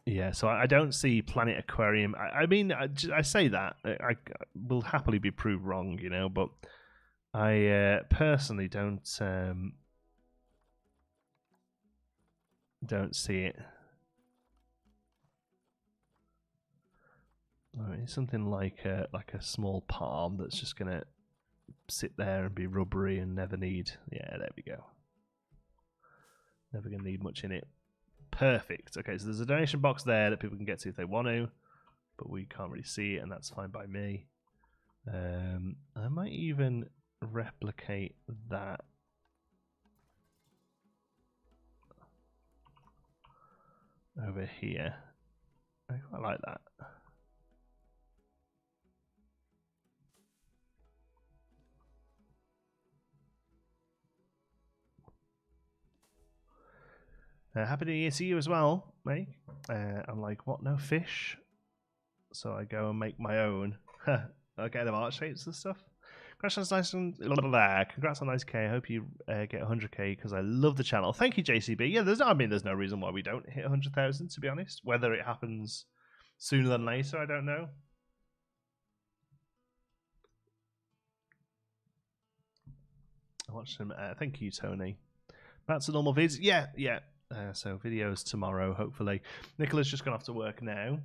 yeah, so I don't see Planet Aquarium. I mean, I say that. I will happily be proved wrong, but I personally don't see it. Something like a small palm that's just going to sit there and be rubbery and never need... Yeah, there we go. Never going to need much in it. Perfect. Okay, so there's a donation box there that people can get to if they want to, but we can't really see it, and that's fine by me. I might even replicate that. Over here. I quite like that. Happy New Year to you as well, mate. I'm like, what? No fish? So I go and make my own. Okay, the art shapes and stuff. Congrats on nice and congrats on 90k. I hope you get 100k because I love the channel. Thank you, JCB. Yeah, there's no reason why we don't hit 100,000. To be honest, whether it happens sooner than later, I don't know. I watched them. Thank you, Tony. That's a normal vids. Yeah. So videos tomorrow, hopefully. Nicola's just gone off to work now,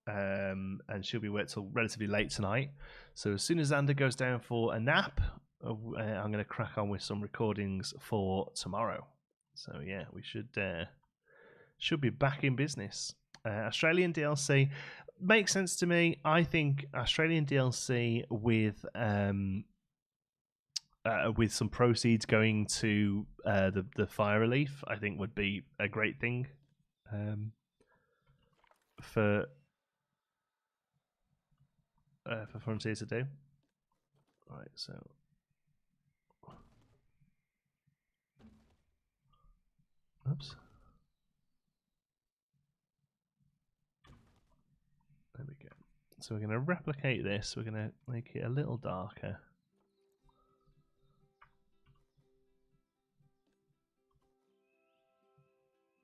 and she'll be worked till relatively late tonight. So as soon as Xander goes down for a nap, I'm going to crack on with some recordings for tomorrow. So yeah, we should should be back in business. Australian DLC makes sense to me. I think Australian DLC with some proceeds going to the fire relief, I think would be a great thing for Frontier to do. All right, so oops. There we go. So we're going to replicate this. We're going to make it a little darker.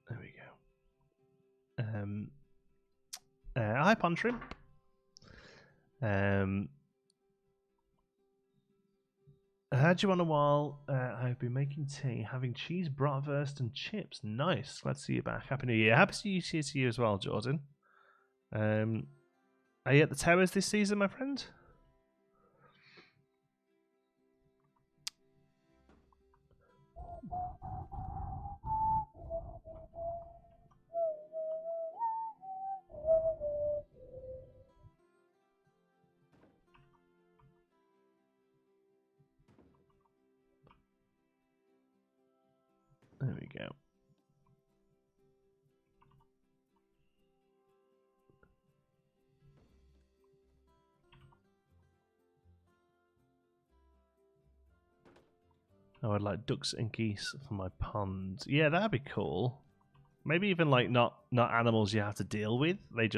There we go. Hi, Pontrim. Had you on a while? I've been making tea, having cheese, bratwurst, and chips. Nice. Glad to see you back. Happy New Year. Happy New Year to you as well, Jordan. Are you at the towers this season, my friend? There we go. Oh, I'd like ducks and geese for my pond. Yeah, that'd be cool. Maybe even like not animals you have to deal with. They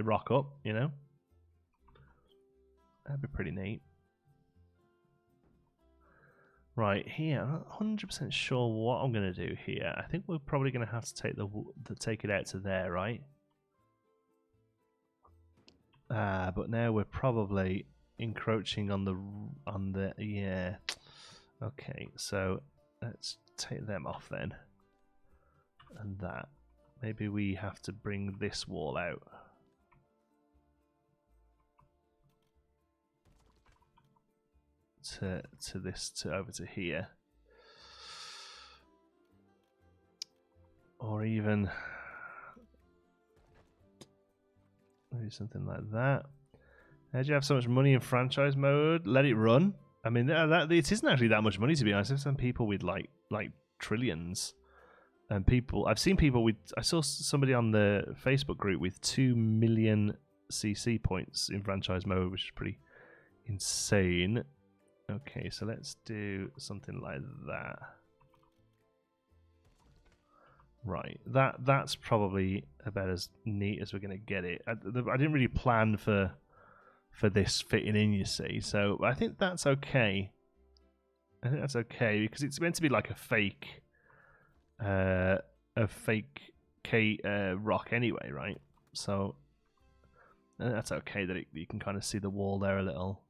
rock up, you know? That'd be pretty neat. Right, here, I'm not 100% sure what I'm going to do here. I think we're probably going to have to take it out to there, right? But now we're probably encroaching on the yeah. Okay, so let's take them off then. And that. Maybe we have to bring this wall out. Over to here. Or even maybe something like that. How'd you have so much money in franchise mode? Let it run. I mean, it isn't actually that much money, to be honest. There's some people with like trillions, and I've seen people with. I saw somebody on the Facebook group with 2 million CC points in franchise mode, which is pretty insane. Okay, so let's do something like that. Right, that's probably about as neat as we're going to get it. I didn't really plan for this fitting in, you see, so I think that's okay. I think that's okay because it's meant to be like a fake rock anyway, right? So that's okay that you can kind of see the wall there a little.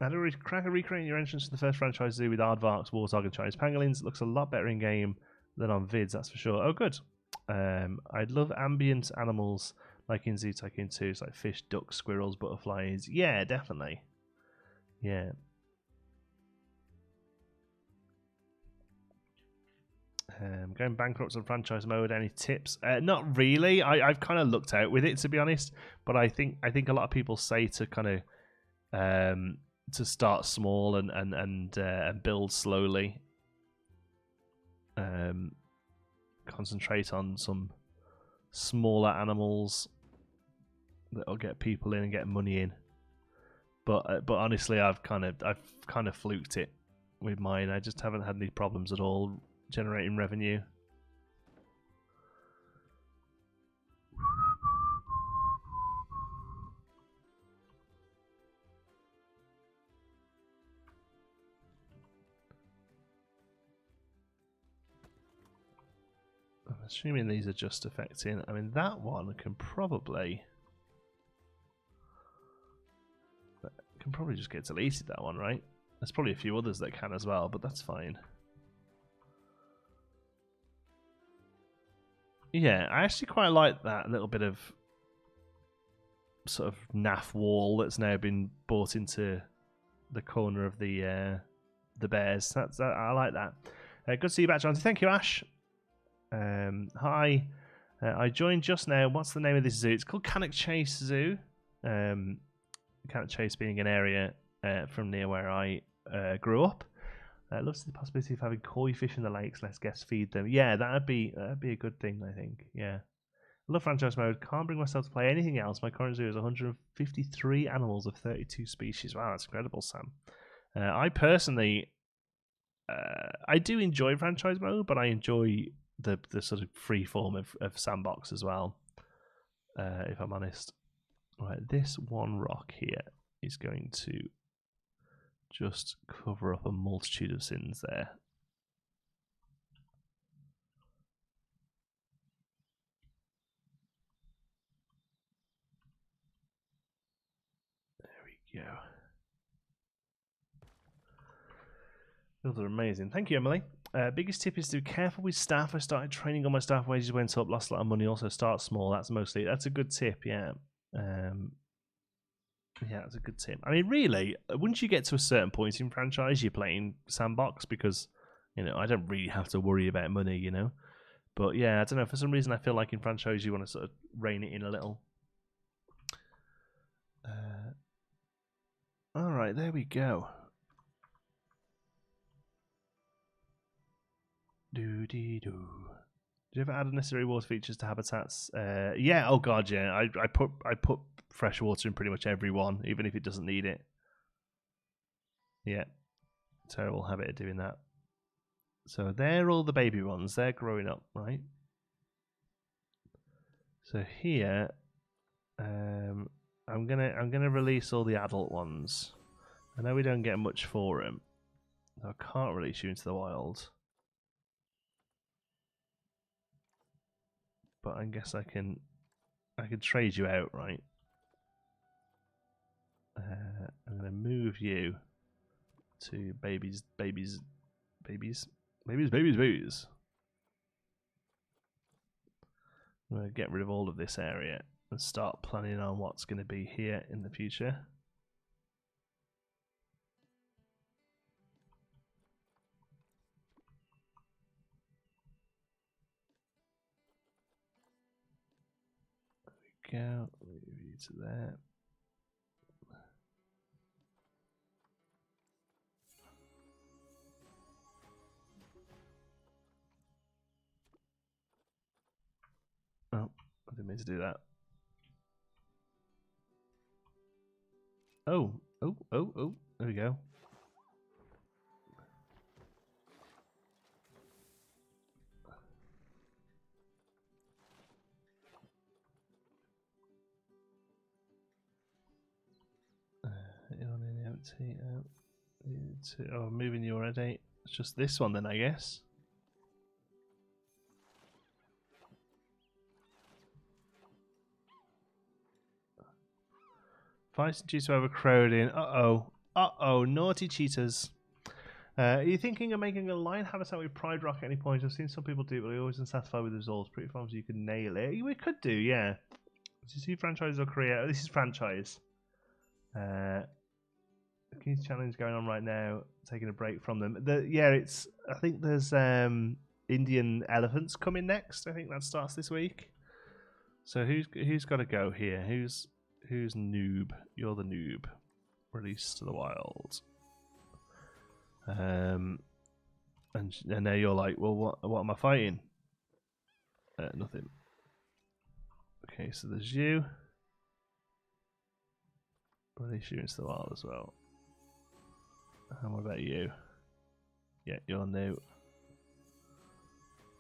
Recreating your entrance to the first franchise zoo with aardvarks, warthog, and Chinese pangolins. It looks a lot better in game than on vids, that's for sure. Oh, good. I'd love ambient animals like in Zoo Tycoon 2, it's like fish, ducks, squirrels, butterflies. Yeah, definitely. Yeah. Going bankrupt on franchise mode. Any tips? Not really. I've kind of looked out with it, to be honest. But I think a lot of people say to kind of to start small and build slowly. Concentrate on some smaller animals that'll get people in and get money in. But honestly, I've kind of fluked it with mine. I just haven't had any problems at all generating revenue. I'm assuming these are just affecting. I mean, that one can probably just get deleted, that one, right? There's probably a few others that can as well, but that's fine. Yeah, I actually quite like that little bit of sort of naff wall that's now been brought into the corner of the bears. I like that. Good to see you back, Jonty. Thank you, Ash. Hi. I joined just now. What's the name of this zoo? It's called Kanata Chase Zoo. Kanata Chase being an area from near where I grew up. Loves the possibility of having koi fish in the lakes. Let's guess feed them. Yeah, that'd be a good thing, I think. Yeah. Love franchise mode. Can't bring myself to play anything else. My current zoo is 153 animals of 32 species. Wow, that's incredible, Sam. I personally, I do enjoy franchise mode, but I enjoy the sort of free form of sandbox as well. If I'm honest. Right, this one rock here is going to just cover up a multitude of sins there. Go. Those are amazing. Thank you, Emily. Biggest tip is to be careful with staff. I started training on my staff, wages went up, lost a lot of money. Also, start small. That's a good tip. Yeah, yeah, that's a good tip. I mean, really, once you get to a certain point in franchise, you're playing sandbox because I don't really have to worry about money. But yeah, I don't know. For some reason, I feel like in franchise you want to sort of rein it in a little. All right, there we go. Do. Did you ever add unnecessary water features to habitats? Yeah. Oh god, yeah. I put fresh water in pretty much every one, even if it doesn't need it. Yeah. Terrible habit of doing that. So they're all the baby ones. They're growing up, right? So here, I'm gonna release all the adult ones. I know we don't get much for them. So I can't release you into the wild. But I guess I can trade you out, right? I'm gonna move you to babies. I'm gonna get rid of all of this area and start planning on what's gonna be here in the future. There we go. Move you to there. Oh, I didn't mean to do that. Oh. There we go. Oh, moving you already. It's just this one then, I guess. Fights due to overcrowding. Uh-oh, naughty cheaters. Are you thinking of making a lion habitat with Pride Rock at any point? I've seen some people do it, but they're always unsatisfied with the results. Pretty farms you can nail it. We could do, yeah. Did you see franchise or Korea? This is franchise. The King's Challenge going on right now. Taking a break from them. I think there's Indian elephants coming next. I think that starts this week. So who's got to go here? Who's noob? You're the noob. Release to the wild. And now you're like, well, what am I fighting? Nothing. Okay, so there's you. Release you into the wild as well. And what about you? Yeah, you're new.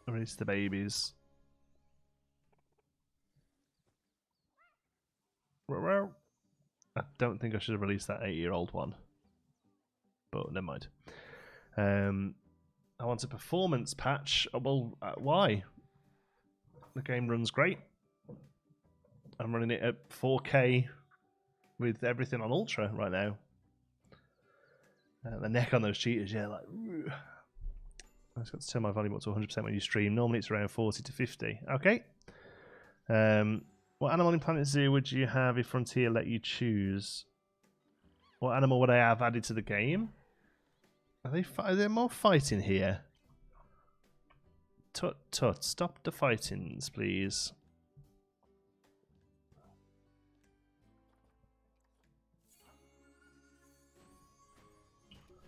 Release the babies. I don't think I should have released that 8-year-old one. But never mind. I want a performance patch. Well, why? The game runs great. I'm running it at 4K with everything on Ultra right now. The neck on those cheaters, yeah, like... I just got to turn my volume up to 100% when you stream. Normally it's around 40 to 50. Okay. What animal in Planet Zoo would you have if Frontier let you choose? What animal would I have added to the game? Are there more fighting here? Tut tut. Stop the fightings, please.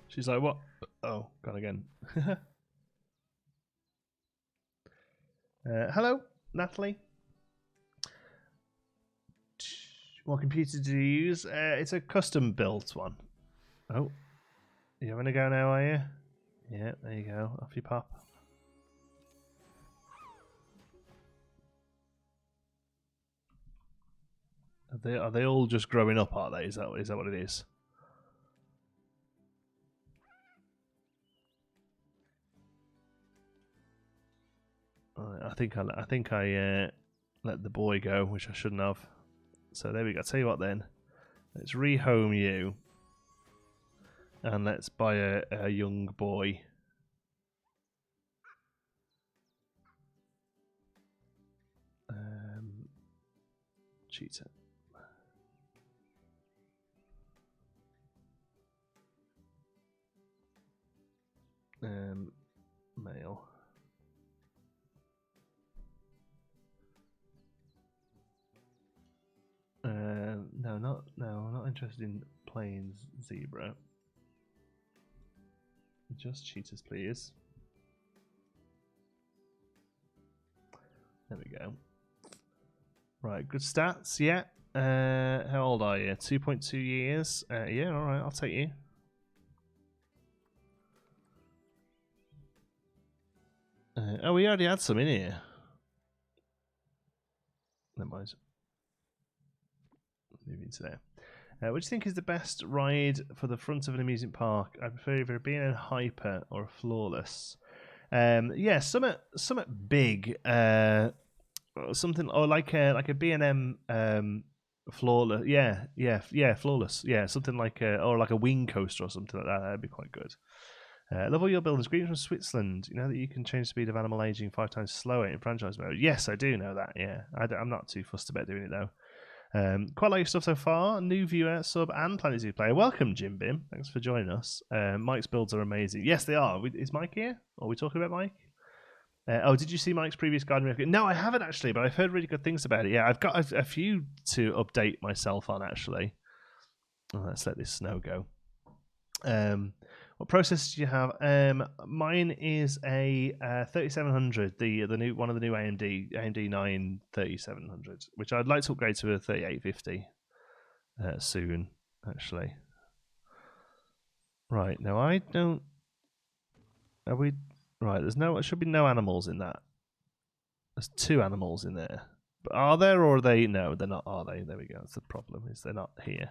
She's like, what? Oh, gone again. Hello, Natalie. What computer do you use? It's a custom built one. Oh, you having a go now, are you? Yeah, there you go. Off you pop. Are they all just growing up? Are they? Is that what it is? I think I let the boy go, which I shouldn't have. So there we go. Tell you what then. Let's rehome you. And let's buy a young boy. Cheetah. Male. No, not interested in plains zebra. Just cheetahs, please. There we go. Right, good stats. Yeah. How old are you? 2.2 years. Yeah, all right. I'll take you. Oh, we already had some in here. Never mind. Moving to there. What do you think is the best ride for the front of an amusement park? I prefer either a B&M Hyper or a Flawless. Yeah, something big. Something or like a B&M Flawless. Yeah, Flawless. Yeah, something like or like a wing coaster or something like that. That'd be quite good. Love all your buildings. Greetings from Switzerland. You know that you can change the speed of animal aging 5 times slower in franchise mode. Yes, I do know that. Yeah, I'm not too fussed about doing it though. Quite like your stuff so far. New viewer, sub, and Planet Zoo player. Welcome, Jim Bim. Thanks for joining us. Mike's builds are amazing. Yes, they are. Is Mike here? Are we talking about Mike? Did you see Mike's previous garden review? No, I haven't actually, but I've heard really good things about it. Yeah, I've got a few to update myself on actually. Let's let this snow go. What processor do you have? Mine is a 3700, the new one of the new AMD 9 3700, which I'd like to upgrade to a 3850 soon, actually. Right now, I don't. Are we right? There should be no animals in that. There's 2 animals in there, but are there or are they? No, they're not. Are they? There we go. That's the problem. Is they're not here.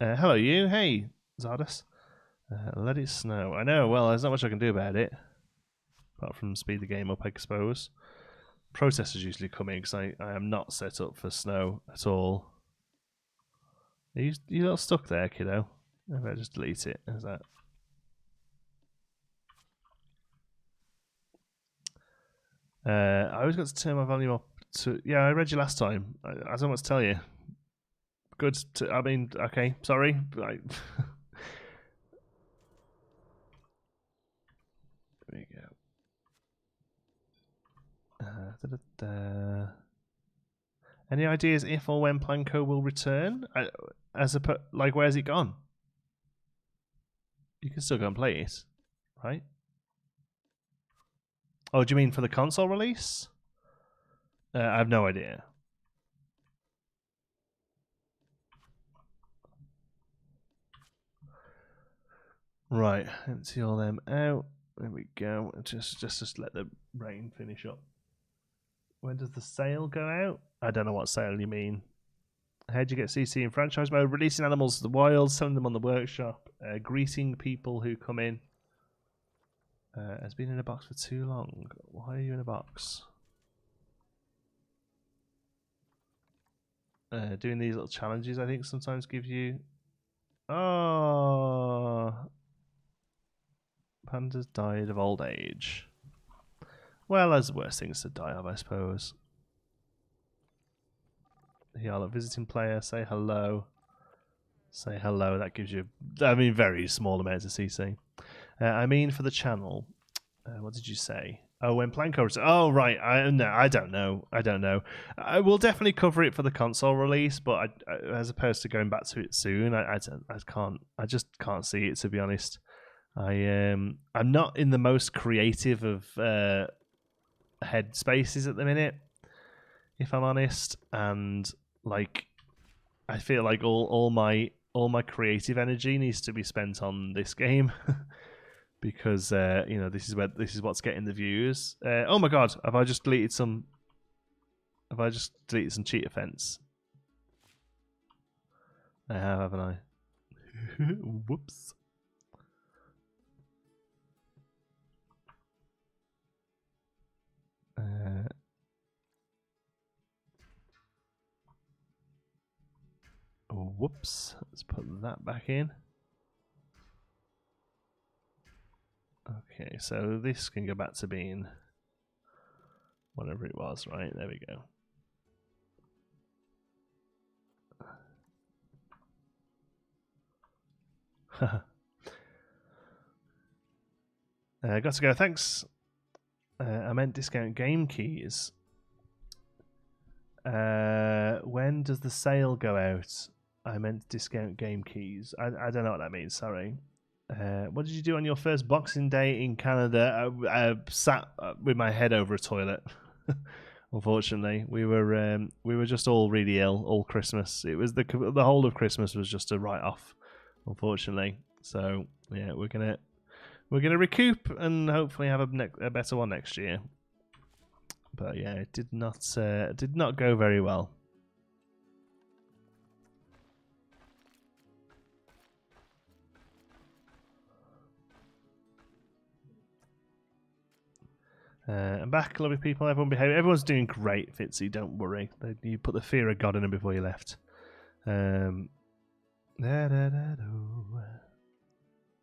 Hello, you. Hey, Zardas. Let it snow. I know. Well, there's not much I can do about it, apart from speed the game up, I suppose. Processors usually come in because I am not set up for snow at all. Are you not stuck there, kiddo? I better just delete it. How's that? I always got to turn my volume up to. Yeah, I read you last time. I don't know what to tell you. Good. I mean, okay. Sorry. There we go. Any ideas if or when Planko will return? Where's it gone? You can still go and play it, right? Oh, do you mean for the console release? I have no idea. Right, empty all them out. There we go. Just let the rain finish up. When does the sale go out? I don't know what sale you mean. How'd you get CC in franchise mode? Releasing animals to the wild, selling them on the workshop, greeting people who come in. Has been in a box for too long. Why are you in a box? Doing these little challenges, I think, sometimes give you. Oh, pandas died of old age. Well, there's worse things to die of, I suppose. Here, visiting player, say hello. Say hello. That gives you, I mean, very small amounts of CC. I mean, for the channel, what did you say? Oh, when playing covers. Oh, right. I don't know. I will definitely cover it for the console release, but as opposed to going back to it soon, I just can't see it, to be honest. I'm not in the most creative of head spaces at the minute, if I'm honest, and like I feel like all my creative energy needs to be spent on this game. Because this is what's getting the views. Oh my god, have I just deleted some cheat offense? I have, haven't I? Whoops. Whoops. Let's put that back in. Okay, so this can go back to being whatever it was, right? There we go. Got to go. Thanks. I meant discount game keys. When does the sale go out? I meant discount game keys. I don't know what that means. Sorry. What did you do on your first Boxing Day in Canada? I sat with my head over a toilet. Unfortunately, we were just all really ill all Christmas. It was the whole of Christmas was just a write off. Unfortunately, so yeah, we're gonna recoup and hopefully have a better one next year. But yeah, it did not go very well. I'm back, lovely people. Everyone behave. Everyone's doing great, Fitzy. Don't worry. You put the fear of God in them before you left.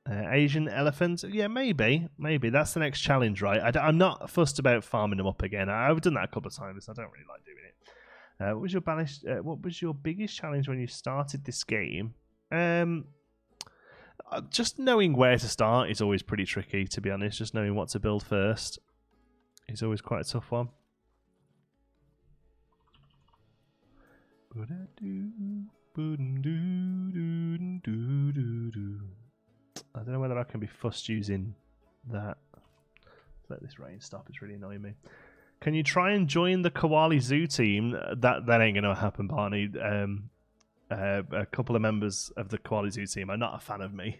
Asian elephant? Yeah, maybe. That's the next challenge, right? I'm not fussed about farming them up again. I've done that a couple of times. I don't really like doing it. What was your biggest challenge when you started this game? Just knowing where to start is always pretty tricky, to be honest. Just knowing what to build first is always quite a tough one. I don't know whether I can be fussed using that. Let this rain stop. It's really annoying me. Can you try and join the Koali Zoo team? That ain't gonna happen, Barney. A couple of members of the Koali Zoo team are not a fan of me.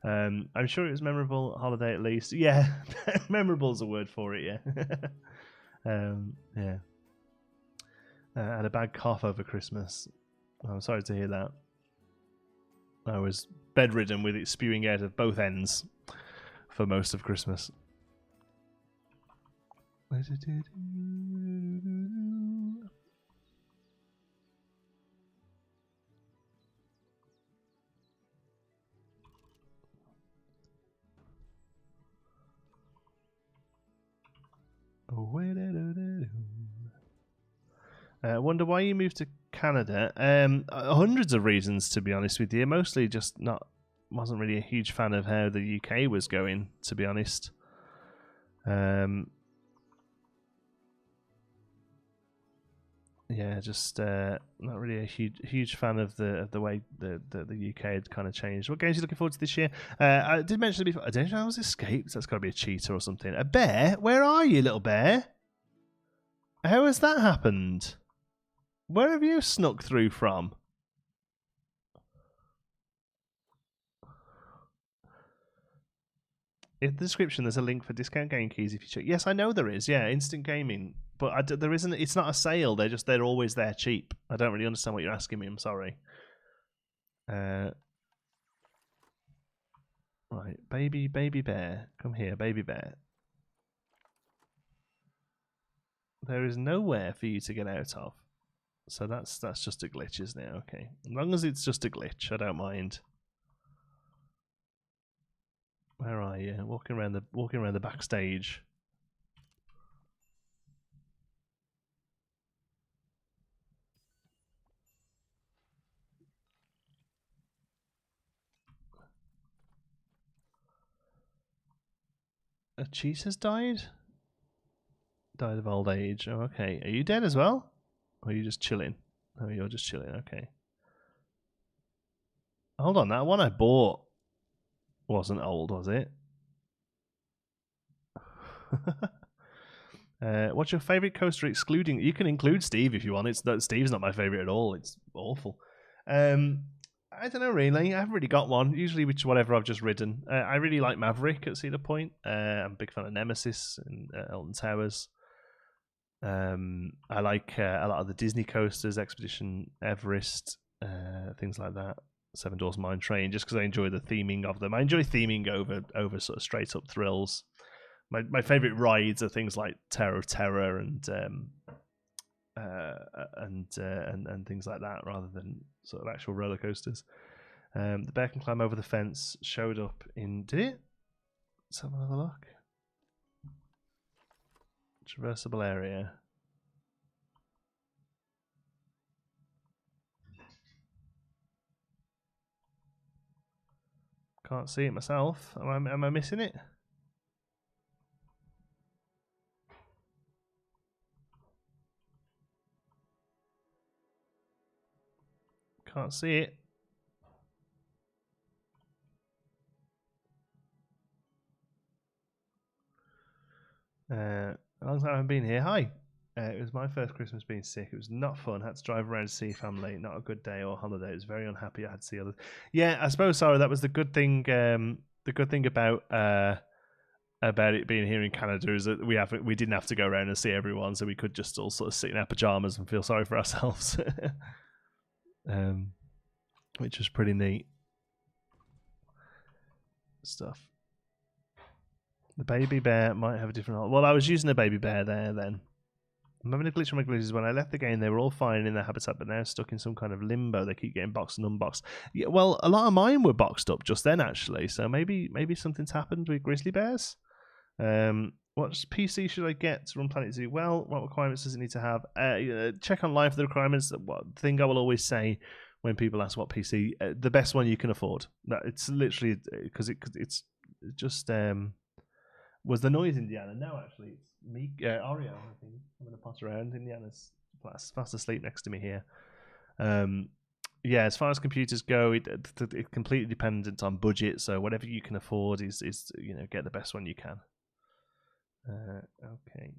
I'm sure it was memorable holiday at least. Yeah, memorable is a word for it. Yeah. Yeah. I had a bad cough over Christmas. I'm sorry to hear that. I was bedridden with it spewing out of both ends for most of Christmas. I wonder why you moved to Canada. Hundreds of reasons, to be honest with you. Mostly just wasn't really a huge fan of how the UK was going, to be honest. Yeah, just not really a huge fan of the way the UK had kind of changed. What games are you looking forward to this year? I did mention it before. I don't know. I was escaped. That's got to be a cheetah or something. A bear? Where are you, little bear? How has that happened? Where have you snuck through from? In the description, there's a link for discount game keys if you check. Yes, I know there is. Yeah, instant gaming, but there isn't. It's not a sale. They're always there cheap. I don't really understand what you're asking me. I'm sorry. Right, baby bear, come here, baby bear. There is nowhere for you to get out of. So that's just a glitch, isn't it? Okay, as long as it's just a glitch, I don't mind. Where are you? Walking around the backstage. A cheese has died? Died of old age. Oh, okay. Are you dead as well? Or are you just chilling? Oh, you're just chilling. Okay. Hold on. That one I bought wasn't old, was it? What's your favourite coaster excluding? You can include Steve if you want. Steve's not my favourite at all. It's awful. I don't know really. I haven't really got one. Usually, whatever I've just ridden. I really like Maverick at Cedar Point. I'm a big fan of Nemesis and Elton Towers. I like a lot of the Disney coasters, Expedition Everest, things like that. Seven Dwarfs Mine Train, just because I enjoy the theming of them. I enjoy theming over sort of straight up thrills. My favourite rides are things like Tower of Terror and things like that, rather than sort of actual roller coasters. The bear can climb over the fence showed up in. Did it? Let's have another look. Traversable area. Can't see it myself. Am I missing it? Can't see it. A long time I haven't been here. Hi. It was my first Christmas being sick. It was not fun. Had to drive around to see family. Not a good day or holiday. I was very unhappy. I had to see others. Yeah, I suppose. Sorry, that was the good thing. The good thing about it being here in Canada is that we didn't have to go around and see everyone, so we could just all sort of sit in our pajamas and feel sorry for ourselves, which was pretty neat stuff. The baby bear might have a different. Well, I was using a baby bear there then. I'm having a glitch from my glitches. When I left the game, they were all fine in their habitat, but now stuck in some kind of limbo. They keep getting boxed and unboxed. Yeah, well, a lot of mine were boxed up just then, actually. So maybe something's happened with grizzly bears. What PC should I get to run Planet Zoo? Well, what requirements does it need to have? Check online for the requirements. What thing I will always say when people ask what PC, the best one you can afford. That it's literally because it's just was the noise Indiana? No, actually, it's me, Oreo. I think I'm gonna pass around. Indiana's fast asleep next to me here. Yeah, as far as computers go, it's completely dependent on budget. So whatever you can afford is get the best one you can. Okay.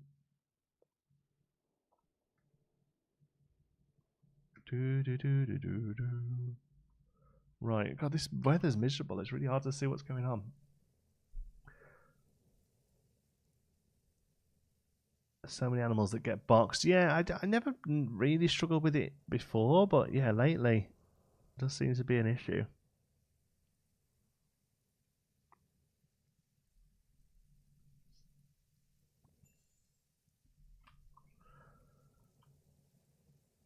Right, God, this weather's miserable. It's really hard to see what's going on. So many animals that get boxed. Yeah, I never really struggled with it before, but yeah, lately it does seem to be an issue.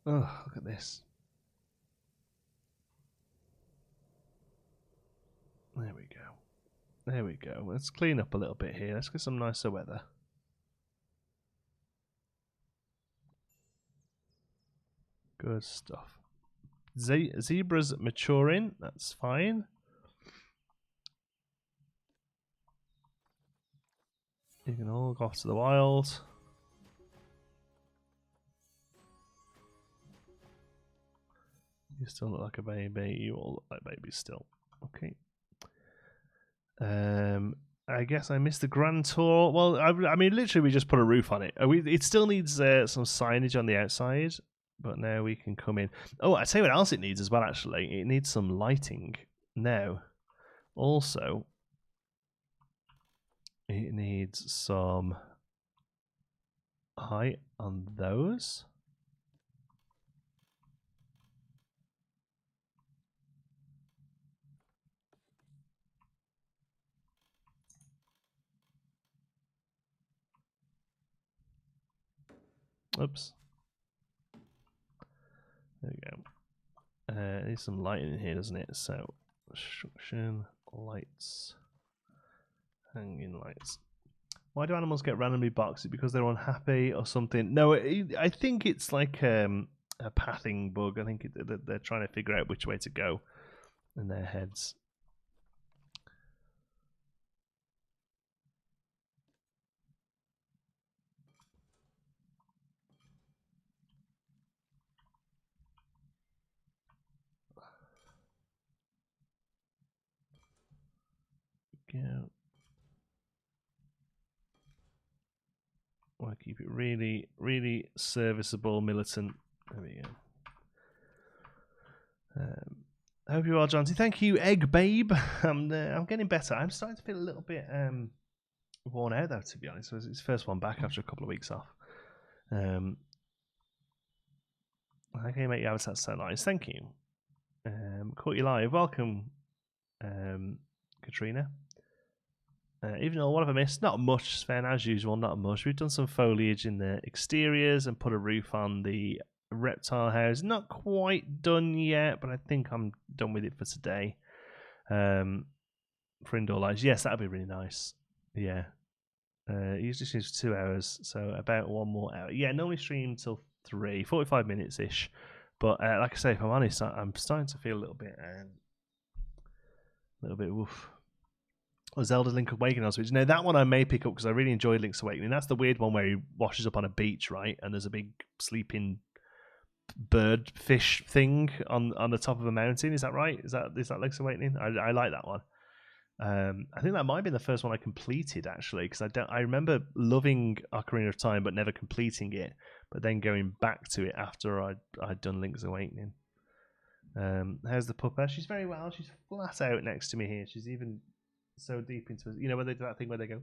Oh, look at this. There we go. There we go. Let's clean up a little bit here. Let's get some nicer weather. Good stuff. Zebras maturing. That's fine. You can all go off to the wild. You still look like a baby. You all look like babies still. Okay. I guess I missed the grand tour. Well, I mean, literally, we just put a roof on it. It still needs some signage on the outside, but now we can come in. Oh, I tell you what else it needs as well. Actually, it needs some lighting now. Also, it needs some height on those. Oops. There we go. It needs some lighting in here, doesn't it? So, construction, lights, hanging lights. Why do animals get randomly boxed? Because they're unhappy or something? No, I think it's like a pathing bug. I think they're trying to figure out which way to go in their heads. go. I want to keep it really, really serviceable, militant. There we go. I hope you are, Jonty. Thank you, Egg Babe. I'm getting better. I'm starting to feel a little bit worn out, though, to be honest. It's the first one back after a couple of weeks off. How can you make your avatar so nice? Thank you. Caught you live. Welcome, Katrina. Even though what have I missed? Not much, Sven, as usual, not much. We've done some foliage in the exteriors and put a roof on the reptile house. Not quite done yet, but I think I'm done with it for today. For indoor lights, yes, that'd be really nice. Yeah. Usually streams for 2 hours, so about 1 more hour. Yeah, normally stream till 45 minutes-ish. But like I say, if I'm honest, I'm starting to feel a little bit woof. Zelda Link Awakening on Switch. Now that one I may pick up because I really enjoyed Link's Awakening. That's the weird one where he washes up on a beach, right? And there's a big sleeping bird fish thing on the top of a mountain. Is that right? Is that Link's Awakening? I like that one. I think that might have been the first one I completed actually, because I remember loving Ocarina of Time but never completing it, but then going back to it after I'd done Link's Awakening. How's the pupper? She's very well. She's flat out next to me here. She's even so deep into it. You know when they do that thing where they go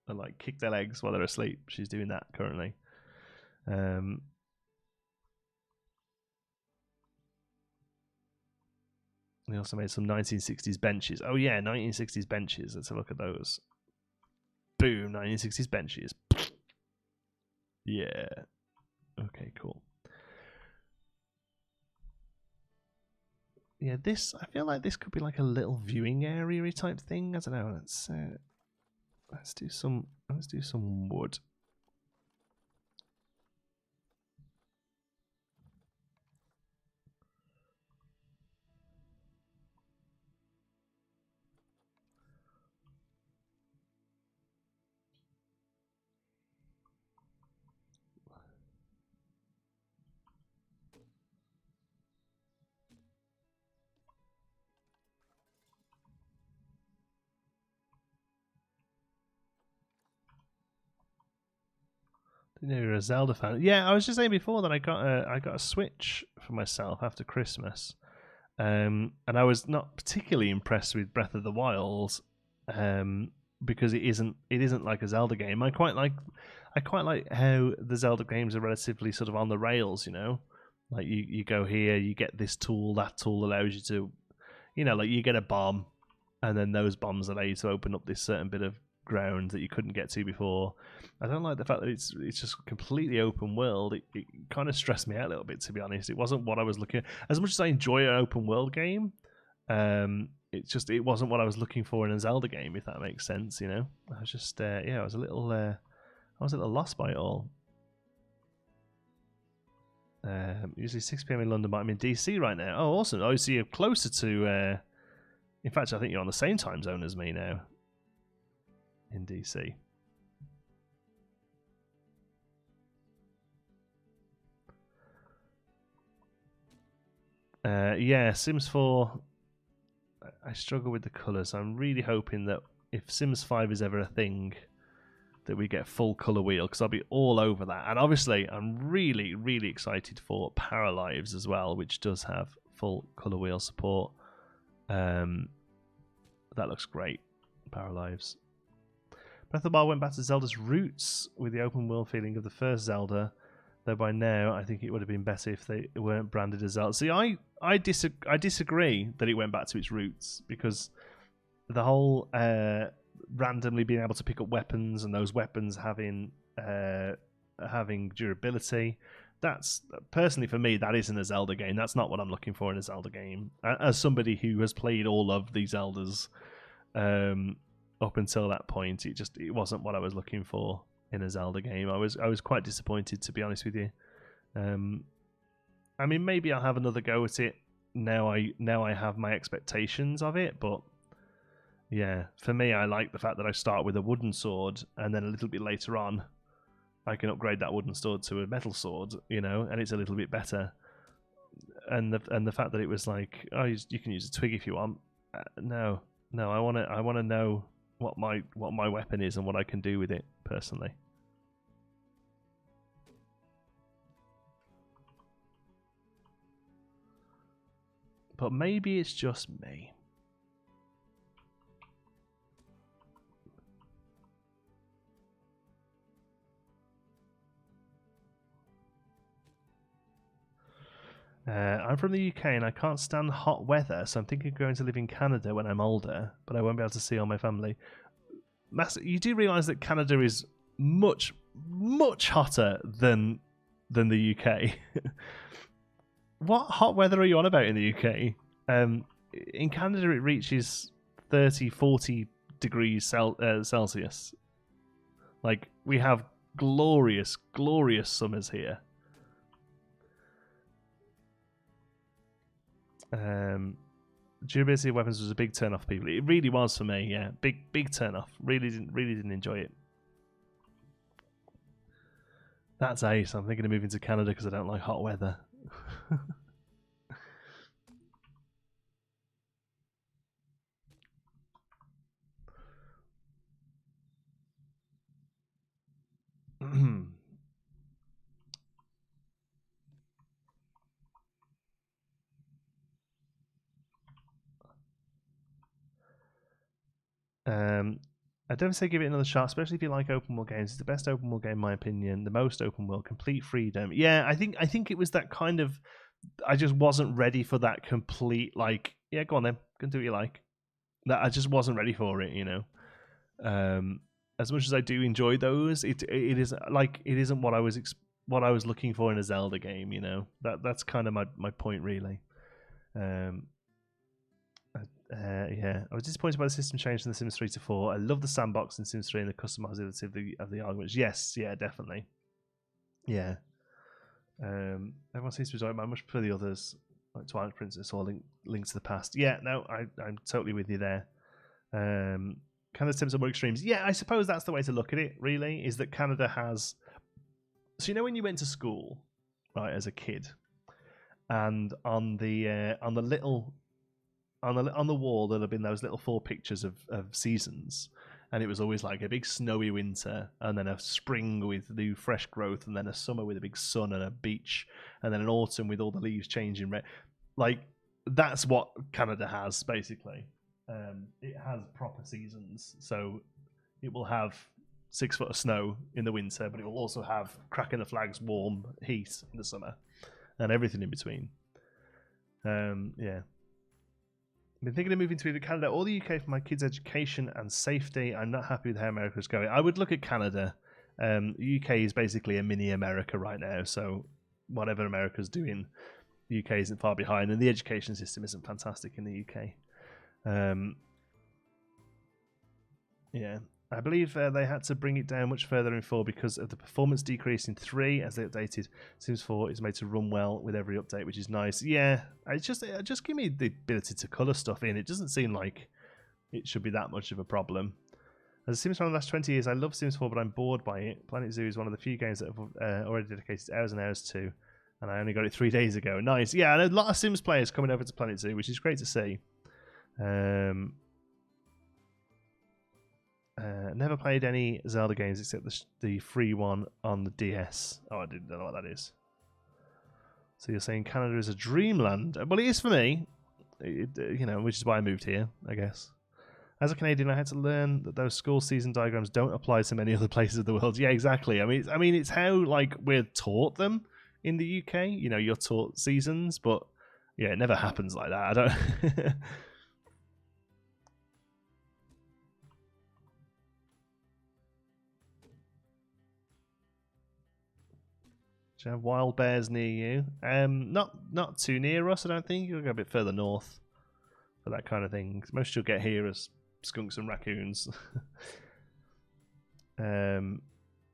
and like kick their legs while they're asleep? She's doing that currently. We also made some 1960s benches. Oh yeah, 1960s benches. Let's have a look at those. Boom, 1960s benches. Yeah. Okay, cool. Yeah, I feel like this could be like a little viewing area type thing. I don't know. Let's do some wood. You know, you're a Zelda fan. Yeah, I was just saying before that I got a Switch for myself after Christmas, and I was not particularly impressed with Breath of the Wild, because it isn't like a Zelda game. I quite like how the Zelda games are relatively sort of on the rails. You know, like you go here, you get this tool, that tool allows you to, you know, like you get a bomb, and then those bombs allow you to open up this certain bit of ground that you couldn't get to before. I don't like the fact that it's just completely open world. It kind of stressed me out a little bit, to be honest. It wasn't what I was looking at. As much as I enjoy an open world game, it wasn't what I was looking for in a Zelda game, if that makes sense, you know. I was just I was a little lost by it all. Usually 6 PM in London, but I'm in DC right now. Oh, awesome. Oh, so you're closer to in fact, I think you're on the same time zone as me now in DC. Yeah, Sims 4, I struggle with the colours. I'm really hoping that if Sims 5 is ever a thing, that we get full colour wheel, because I'll be all over that. And obviously, I'm really, really excited for Paralives as well, which does have full colour wheel support. That looks great, Paralives. Breath of the Wild went back to Zelda's roots with the open world feeling of the first Zelda, though by now I think it would have been better if they weren't branded as Zelda. See, I disagree that it went back to its roots, because the whole randomly being able to pick up weapons and those weapons having durability, that's personally for me, that isn't a Zelda game. That's not what I'm looking for in a Zelda game. As somebody who has played all of these Zeldas up until that point, it wasn't what I was looking for in a Zelda game. I was quite disappointed, to be honest with you. I mean, maybe I'll have another go at it now I have my expectations of it, but yeah, for me, I like the fact that I start with a wooden sword, and then a little bit later on I can upgrade that wooden sword to a metal sword, you know, and it's a little bit better. And the fact that it was like, oh, you can use a twig if you want. No, No, I want to know what my weapon is and what I can do with it personally. But maybe it's just me. I'm from the UK and I can't stand hot weather, so I'm thinking of going to live in Canada when I'm older, but I won't be able to see all my family. You do realise that Canada is much, much hotter than the UK. What hot weather are you on about in the UK? In Canada, it reaches 30, 40 degrees Celsius. Like, we have glorious, glorious summers here. Durability of weapons was a big turn off for people. It really was for me, yeah. Big turn off. Really didn't enjoy it. That's ace. I'm thinking of moving to Canada because I don't like hot weather. I don't say give it another shot, especially if you like open world games. It's the best open world game, in my opinion. The most open world, complete freedom. Yeah, I think it was that kind of. I just wasn't ready for that complete like. Yeah, go on then, go and do what you like. That I just wasn't ready for it, you know. As much as I do enjoy those, it is like it isn't what I was looking for in a Zelda game. You know, that's kind of my point really. Yeah, I was disappointed by the system change from The Sims 3 to 4. I love the sandbox in Sims 3 and the customizability of the arguments. Yes, yeah, definitely. Yeah. Everyone seems to enjoy it. I much prefer the others, like Twilight Princess or Link to the Past. Yeah, no, I'm totally with you there. Canada Sims are more extremes. Yeah, I suppose that's the way to look at it, really, is that Canada has... So you know when you went to school, right, as a kid, and on the little... On the wall, there'd have been those little 4 pictures of seasons, and it was always like a big snowy winter, and then a spring with new fresh growth, and then a summer with a big sun and a beach, and then an autumn with all the leaves changing red. Like that's what Canada has basically. It has proper seasons, so it will have 6 foot of snow in the winter, but it will also have cracking the flags, warm heat in the summer, and everything in between. Yeah. I've been thinking of moving to either Canada or the UK for my kids' education and safety. I'm not happy with how America's going. I would look at Canada. The UK is basically a mini America right now, so whatever America's doing, the UK isn't far behind, and the education system isn't fantastic in the UK. Yeah, I believe they had to bring it down much further in 4 because of the performance decrease in 3 as they updated. Sims 4 is made to run well with every update, which is nice. Yeah, it just give me the ability to colour stuff in. It doesn't seem like it should be that much of a problem. As a Sims fan of the last 20 years, I love Sims 4, but I'm bored by it. Planet Zoo is one of the few games that I've already dedicated hours and hours to, and I only got it 3 days ago. Nice. Yeah, and a lot of Sims players coming over to Planet Zoo, which is great to see. Never played any Zelda games except the free one on the DS. Oh, I didn't know what that is. So you're saying Canada is a dreamland? Well, it is for me. Which is why I moved here, I guess. As a Canadian, I had to learn that those school season diagrams don't apply to many other places of the world. Yeah, exactly. I mean, it's how like we're taught them in the UK. You know, you're taught seasons, but yeah, it never happens like that. I don't. Do you have wild bears near you? Not too near us, I don't think. You'll go a bit further north for that kind of thing. Most you'll get here is skunks and raccoons. From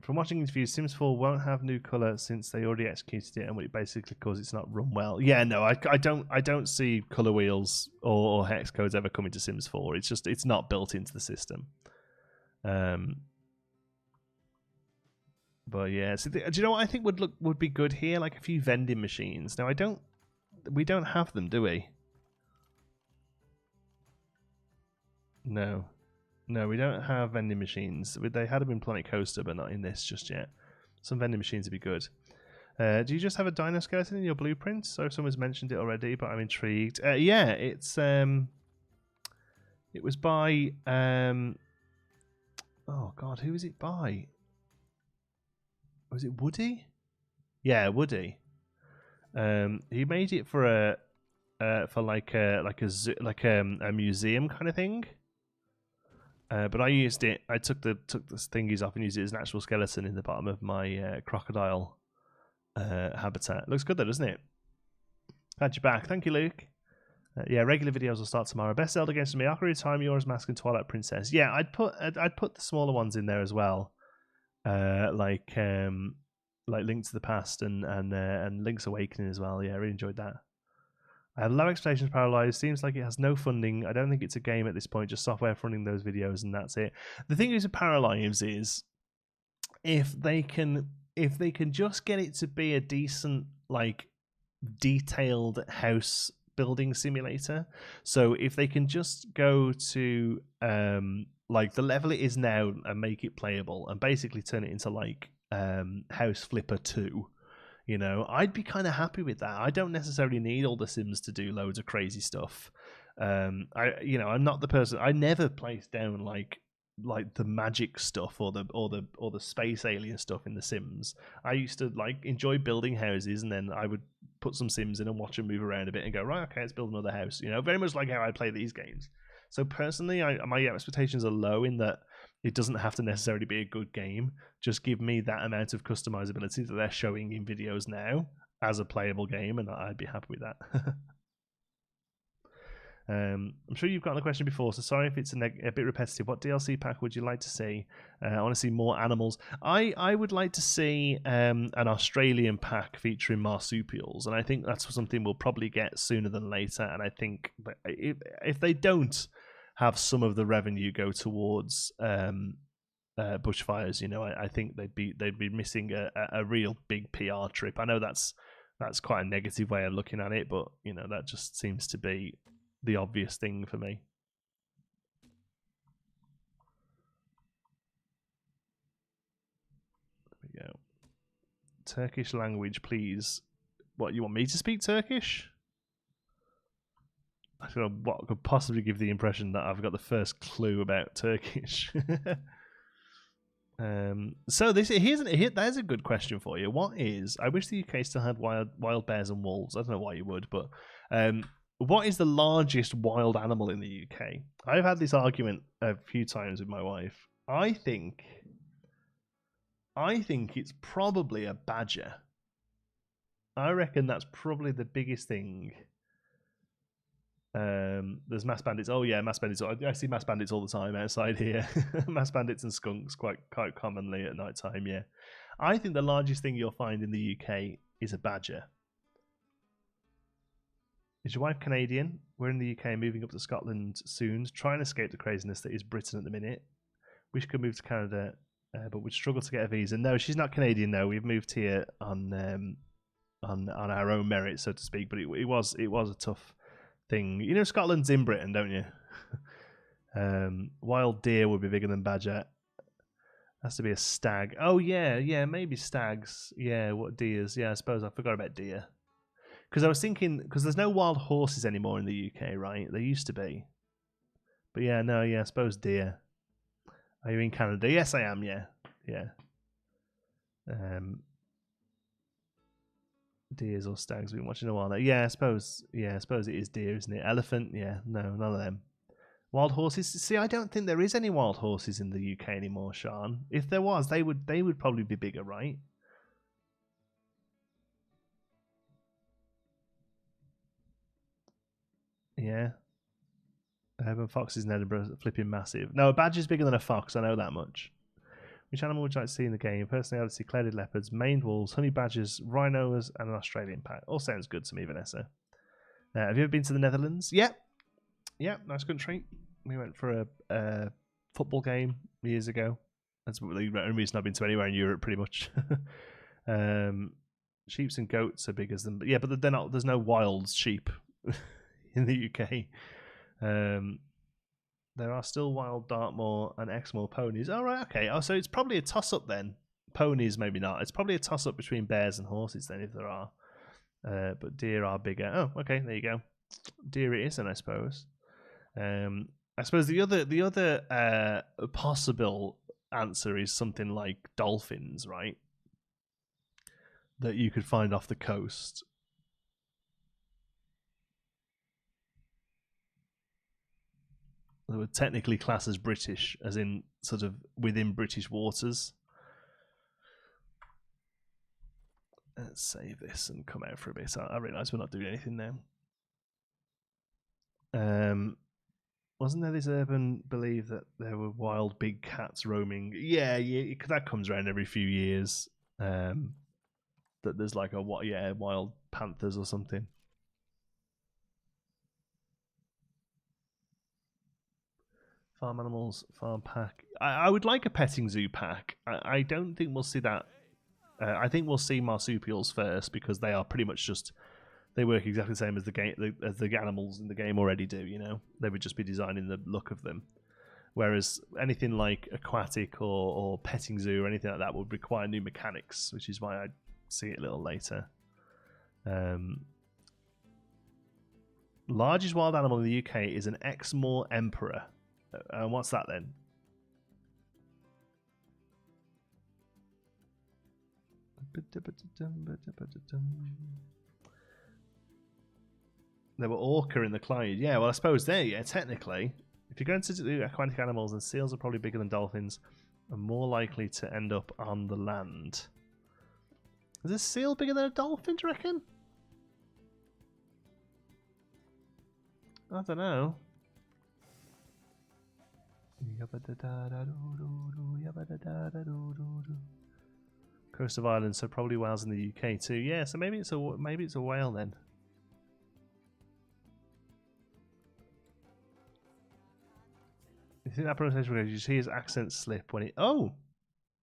watching interviews, Sims 4 won't have new colour since they already executed it, and what it basically cause it's not run well. Yeah, no, I don't see colour wheels or hex codes ever coming to Sims 4. It's not built into the system. But yeah, so do you know what I think would be good here? Like a few vending machines. Now we don't have them, do we? No. No, we don't have vending machines. They had them in Planet Coaster, but not in this just yet. Some vending machines would be good. Do you just have a dino skeleton in your blueprint? So someone's mentioned it already, but I'm intrigued. Yeah, it's it was by oh god, who was it by? Was it Woody? Yeah, Woody. He made it for a museum kind of thing. But I used it. I took the thingies off and used it as an actual skeleton in the bottom of my crocodile habitat. Looks good though, doesn't it? Had you back. Thank you, Luke. Yeah, regular videos will start tomorrow. Best Zelda games for me: Ocarina of Time, Majora's Mask, and Twilight Princess. Yeah, I'd put the smaller ones in there as well, like Link to the Past and Link's Awakening as well. Yeah, I really enjoyed that. I have low expectations. Paralyzed seems like it has no funding. I don't think it's a game at this point. Just software funding those videos, and that's it. The thing is with Paralyzed is if they can just get it to be a decent like detailed house building simulator. So if they can just go to like the level it is now and make it playable and basically turn it into like House Flipper 2. You know, I'd be kind of happy with that. I don't necessarily need all the Sims to do loads of crazy stuff. I'm not the person. I never place down like the magic stuff or the space alien stuff in the Sims. I used to like enjoy building houses, and then I would put some Sims in and watch them move around a bit and go, right, okay, let's build another house. You know, very much like how I play these games. So personally, my expectations are low in that it doesn't have to necessarily be a good game. Just give me that amount of customizability that they're showing in videos now as a playable game, and I'd be happy with that. I'm sure you've gotten the question before, so sorry if it's a bit repetitive. What DLC pack would you like to see? I want to see more animals. I would like to see an Australian pack featuring marsupials, and I think that's something we'll probably get sooner than later. And I think if they don't have some of the revenue go towards bushfires, you know, I think they'd be missing a real big PR trip. I know that's quite a negative way of looking at it, but you know that just seems to be the obvious thing for me. There we go. Turkish language, please. What, you want me to speak Turkish? I don't know what could possibly give the impression that I've got the first clue about Turkish. So there's a good question for you. What is? I wish the UK still had wild bears and wolves. I don't know why you would, but what is the largest wild animal in the UK? I've had this argument a few times with my wife. I think it's probably a badger. I reckon that's probably the biggest thing. There's mass bandits. Oh yeah, mass bandits. I see mass bandits all the time outside here. Mass bandits and skunks quite commonly at night time. Yeah, I think the largest thing you'll find in the UK is a badger. Is your wife Canadian? We're in the UK, moving up to Scotland soon. Try and escape the craziness that is Britain at the minute. Wish could move to Canada, but would struggle to get a visa. No, she's not Canadian. No, we've moved here on our own merit, so to speak. But it was a tough thing. You know, Scotland's in Britain, don't you? Wild deer would be bigger than badger. Has to be a stag. Oh yeah, maybe stags. Yeah, what deers? Yeah, I suppose I forgot about deer. Because I was thinking, because there's no wild horses anymore in the UK, right? There used to be. But yeah, no, yeah, I suppose deer. Are you in Canada? Yes, I am, yeah. Deers or stags, we've been watching a while now. Yeah, I suppose it is deer, isn't it? Elephant, yeah, no, none of them. Wild horses? See, I don't think there is any wild horses in the UK anymore, Sean. If there was, they would probably be bigger, right? Yeah. Urban foxes in Edinburgh are flipping massive. No, a badger's bigger than a fox, I know that much. Which animal would you like to see in the game? Personally, I would see clouded leopards, maned wolves, honey badgers, rhinos, and an Australian pack. All sounds good to me, Vanessa. Have you ever been to the Netherlands? Yep, nice country. We went for a football game years ago. That's the only reason I've been to anywhere in Europe, pretty much. Sheep and goats are big as them, but yeah, but they're not. There's no wild sheep in the UK. There are still wild Dartmoor and Exmoor ponies. Oh, right, okay. Oh, so it's probably a toss-up then. Ponies, maybe not. It's probably a toss-up between bears and horses then, if there are. But deer are bigger. Oh, okay, there you go. Deer it is, then I suppose. I suppose the other possible answer is something like dolphins, right? That you could find off the coast. They were technically classed as British, as in sort of within British waters. Let's save this and come out for a bit. I realise we're not doing anything now. Wasn't there this urban belief that there were wild big cats roaming? Yeah, that comes around every few years. That there's like wild panthers or something. Farm animals, farm pack. I would like a petting zoo pack. I don't think we'll see that. I think we'll see marsupials first because they are pretty much just, they work exactly the same as the animals in the game already do. You know, they would just be designing the look of them. Whereas anything like aquatic or petting zoo or anything like that would require new mechanics, which is why I see it a little later. Largest wild animal in the UK is an Exmoor emperor. And what's that then? There were orca in the Clyde. Yeah, well, I suppose technically. If you're going to do aquatic animals, then seals are probably bigger than dolphins and more likely to end up on the land. Is a seal bigger than a dolphin, do you reckon? I don't know. Coast of Ireland, so probably whales in the UK too. Yeah, so maybe it's a whale then. You think that pronunciation? Did you see his accent slip when he? Oh,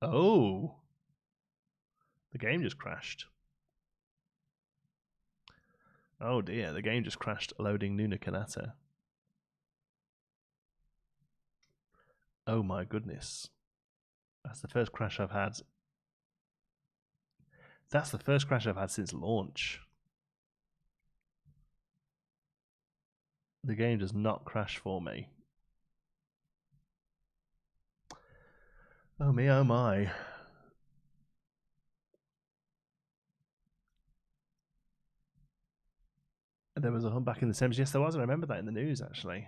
the game just crashed. Oh dear, the game just crashed. Loading Nuna Kanata. Oh my goodness, that's the first crash I've had. That's the first crash I've had since launch. The game does not crash for me. Oh me, oh my. There was a humpback in the Thames. Yes, there was. I remember that in the news, actually.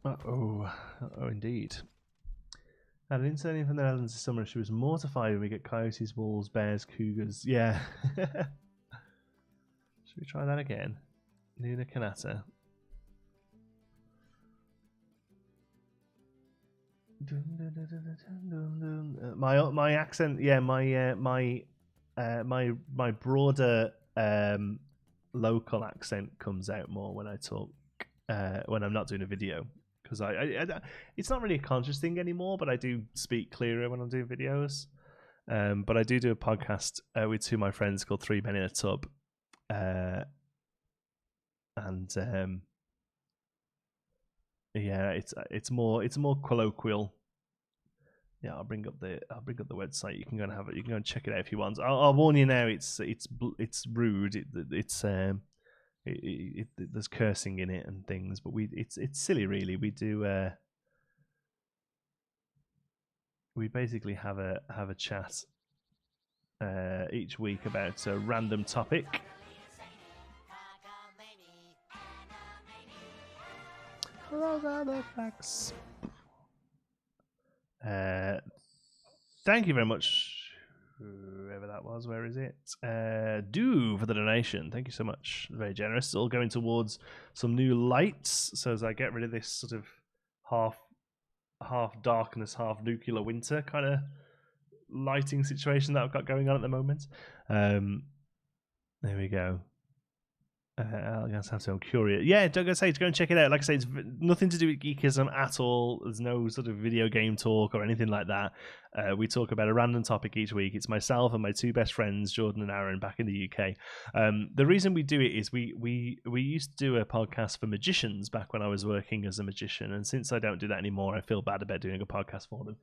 Oh, indeed. Had an intern from the Netherlands this summer. She was mortified when we get coyotes, wolves, bears, cougars. Yeah. Should we try that again? Nuna Kanata. My accent, yeah, my broader local accent comes out more when I talk when I'm not doing a video, because it's not really a conscious thing anymore, but I do speak clearer when I'm doing videos. But I do a podcast with two of my friends called Three Men in a Tub, and yeah, it's more colloquial. Yeah, I'll bring up the website. You can go and have it. You can go and check it out if you want. I'll warn you now. It's rude. There's cursing in it and things, but it's silly really. We basically have a chat each week about a random topic. Those are the facts. Thank you very much, whoever that was. Where is it? Do for the donation. Thank you so much. Very generous. It's all going towards some new lights. So as I get rid of this sort of half darkness, half nuclear winter kind of lighting situation that I've got going on at the moment. There we go. I guess I have to. I'm curious. Yeah, don't go say to go and check it out. Like I say, it's nothing to do with geekism at all. There's no sort of video game talk or anything like that. We talk about a random topic each week. It's myself and my two best friends, Jordan and Aaron, back in the UK. The reason we do it is we used to do a podcast for magicians back when I was working as a magician, and since I don't do that anymore, I feel bad about doing a podcast for them.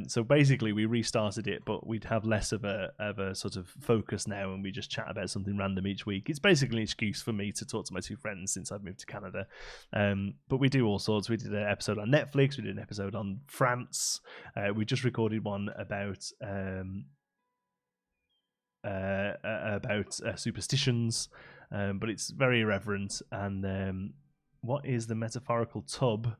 So basically, we restarted it, but we'd have less of a sort of focus now, and we just chat about something random each week. It's basically an excuse for me to talk to my two friends since I've moved to Canada. But we do all sorts. We did an episode on Netflix. We did an episode on France. We just recorded one about superstitions, but it's very irreverent. And what is the metaphorical tub?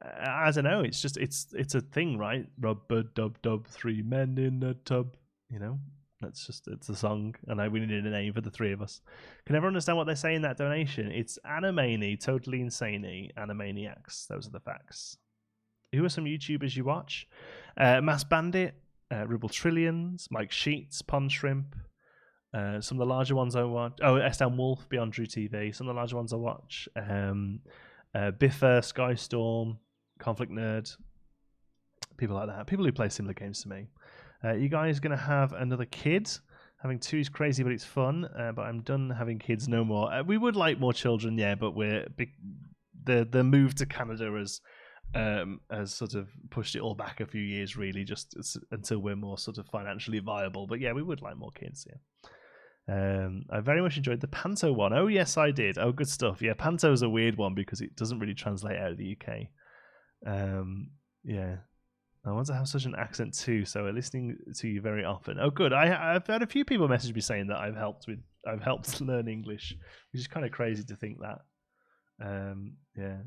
I don't know. It's just it's a thing, right? Rubber dub dub, 3 men in a tub. You know, it's a song, and we needed a name for the three of us. Can everyone understand what they say in that donation? It's Animani, totally insane-y, Animaniacs. Those are the facts. Who are some YouTubers you watch? Mass Bandit, Ribble Trillions, Mike Sheets, Pond Shrimp. Some of the larger ones I watch. Oh, S.M. Wolf, Beyond Drew TV. Some of the larger ones I watch. Biffer, Skystorm, Conflict Nerd, people like that. People who play similar games to me. You guys going to have another kid? Having two is crazy, but it's fun. But I'm done having kids no more. We would like more children, yeah, but the move to Canada has sort of pushed it all back a few years, really, just until we're more sort of financially viable. But yeah, we would like more kids, yeah. I very much enjoyed the Panto one. Oh, yes, I did. Oh, good stuff. Yeah, Panto is a weird one because it doesn't really translate out of the UK. Yeah. I want to have such an accent too, so we're listening to you very often. Oh, good. I've had a few people message me saying that I've helped learn English, which is kind of crazy to think that. Yeah.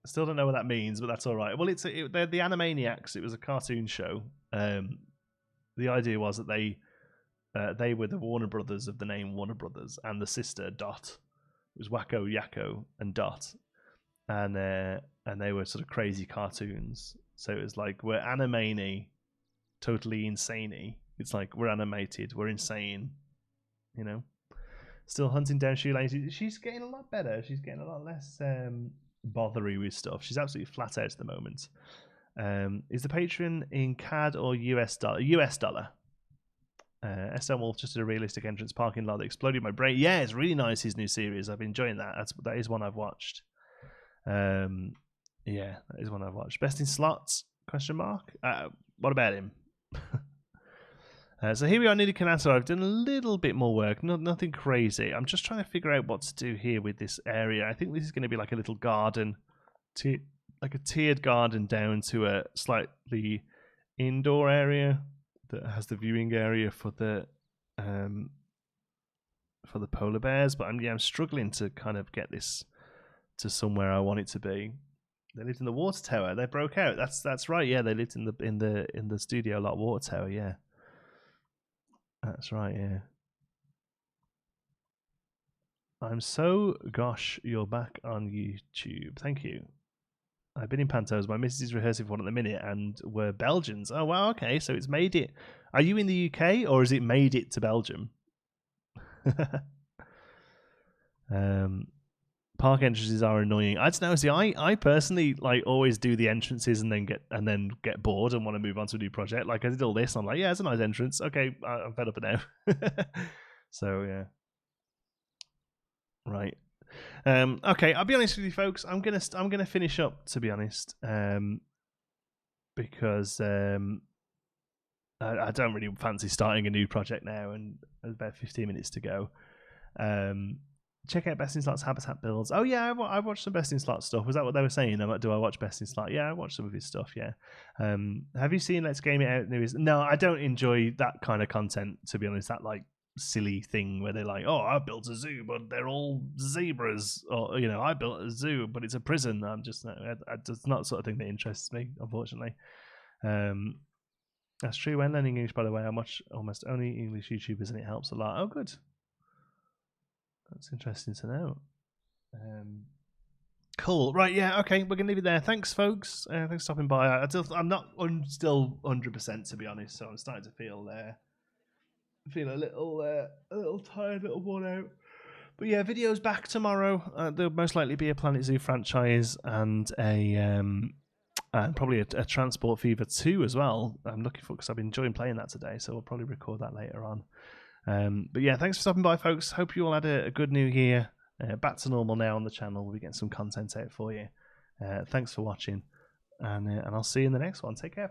I still don't know what that means, but that's all right. Well, they're the Animaniacs. It was a cartoon show. The idea was that they were the Warner Brothers of the name Warner Brothers, and the sister Dot. It was Wacko, Yakko, and Dot, and they were sort of crazy cartoons. So it was like, we're animani, totally insane-y. It's like, we're animated, we're insane, you know. Still hunting down shoelaces. She's getting a lot better. She's getting a lot less bothery with stuff. She's absolutely flat out at the moment. Is the patron in CAD or US dollar? US dollar. S.M. Wolf just did a realistic entrance parking lot that exploded my brain. Yeah, it's really nice, his new series. I've been enjoying that. That is one I've watched. Yeah, that is one I've watched. Best in slots? Question mark. What about him? So here we are, nearly Kanata. I've done a little bit more work, nothing crazy. I'm just trying to figure out what to do here with this area. I think this is going to be like a little garden, like a tiered garden down to a slightly indoor area that has the viewing area for the polar bears. But I'm struggling to kind of get this to somewhere I want it to be. They lived in the water tower. They broke out. That's right. Yeah, they lived in the studio lot water tower. Yeah. That's right, yeah. I'm so gosh, you're back on YouTube. Thank you. I've been in Pantos. My missus is rehearsing for one at the minute, and we're Belgians. Oh, wow, okay. So it's made it. Are you in the UK, or has it made it to Belgium? Park entrances are annoying. I don't know. See, I personally always do the entrances and then get bored and want to move on to a new project. Like I did all this, and I'm like, yeah, it's a nice entrance. Okay, I'm fed up now. So yeah, right. Okay, I'll be honest with you, folks. I'm gonna finish up, to be honest, because I don't really fancy starting a new project now, and there's about 15 minutes to go. Check out Best in Slots Habitat builds. Oh yeah, I watched some Best in Slots stuff. Was that what they were saying? Do I watch Best in Slot? Yeah, I watched some of his stuff. Yeah. Have you seen Let's Game It Out? No, I don't enjoy that kind of content, to be honest. That silly thing where they're like, oh, I built a zoo, but they're all zebras, or I built a zoo, but it's a prison. It's not the sort of thing that interests me, unfortunately. That's true. When learning English, by the way, I watch almost only English YouTubers, and it helps a lot. Oh, good. That's interesting to know. Cool. Right, yeah, okay, we're going to leave it there. Thanks, folks. Thanks for stopping by. I'm not still 100%, to be honest, so I'm starting to feel Feel a little tired, a little worn out. But yeah, videos back tomorrow. There'll most likely be a Planet Zoo franchise and and probably a Transport Fever 2 as well. I'm looking for, because I've been enjoying playing that today, so we'll probably record that later on. But yeah, thanks for stopping by, folks. Hope you all had a good new year. Back to normal now on the channel. We'll be getting some content out for you. Thanks for watching, and I'll see you in the next one. Take care.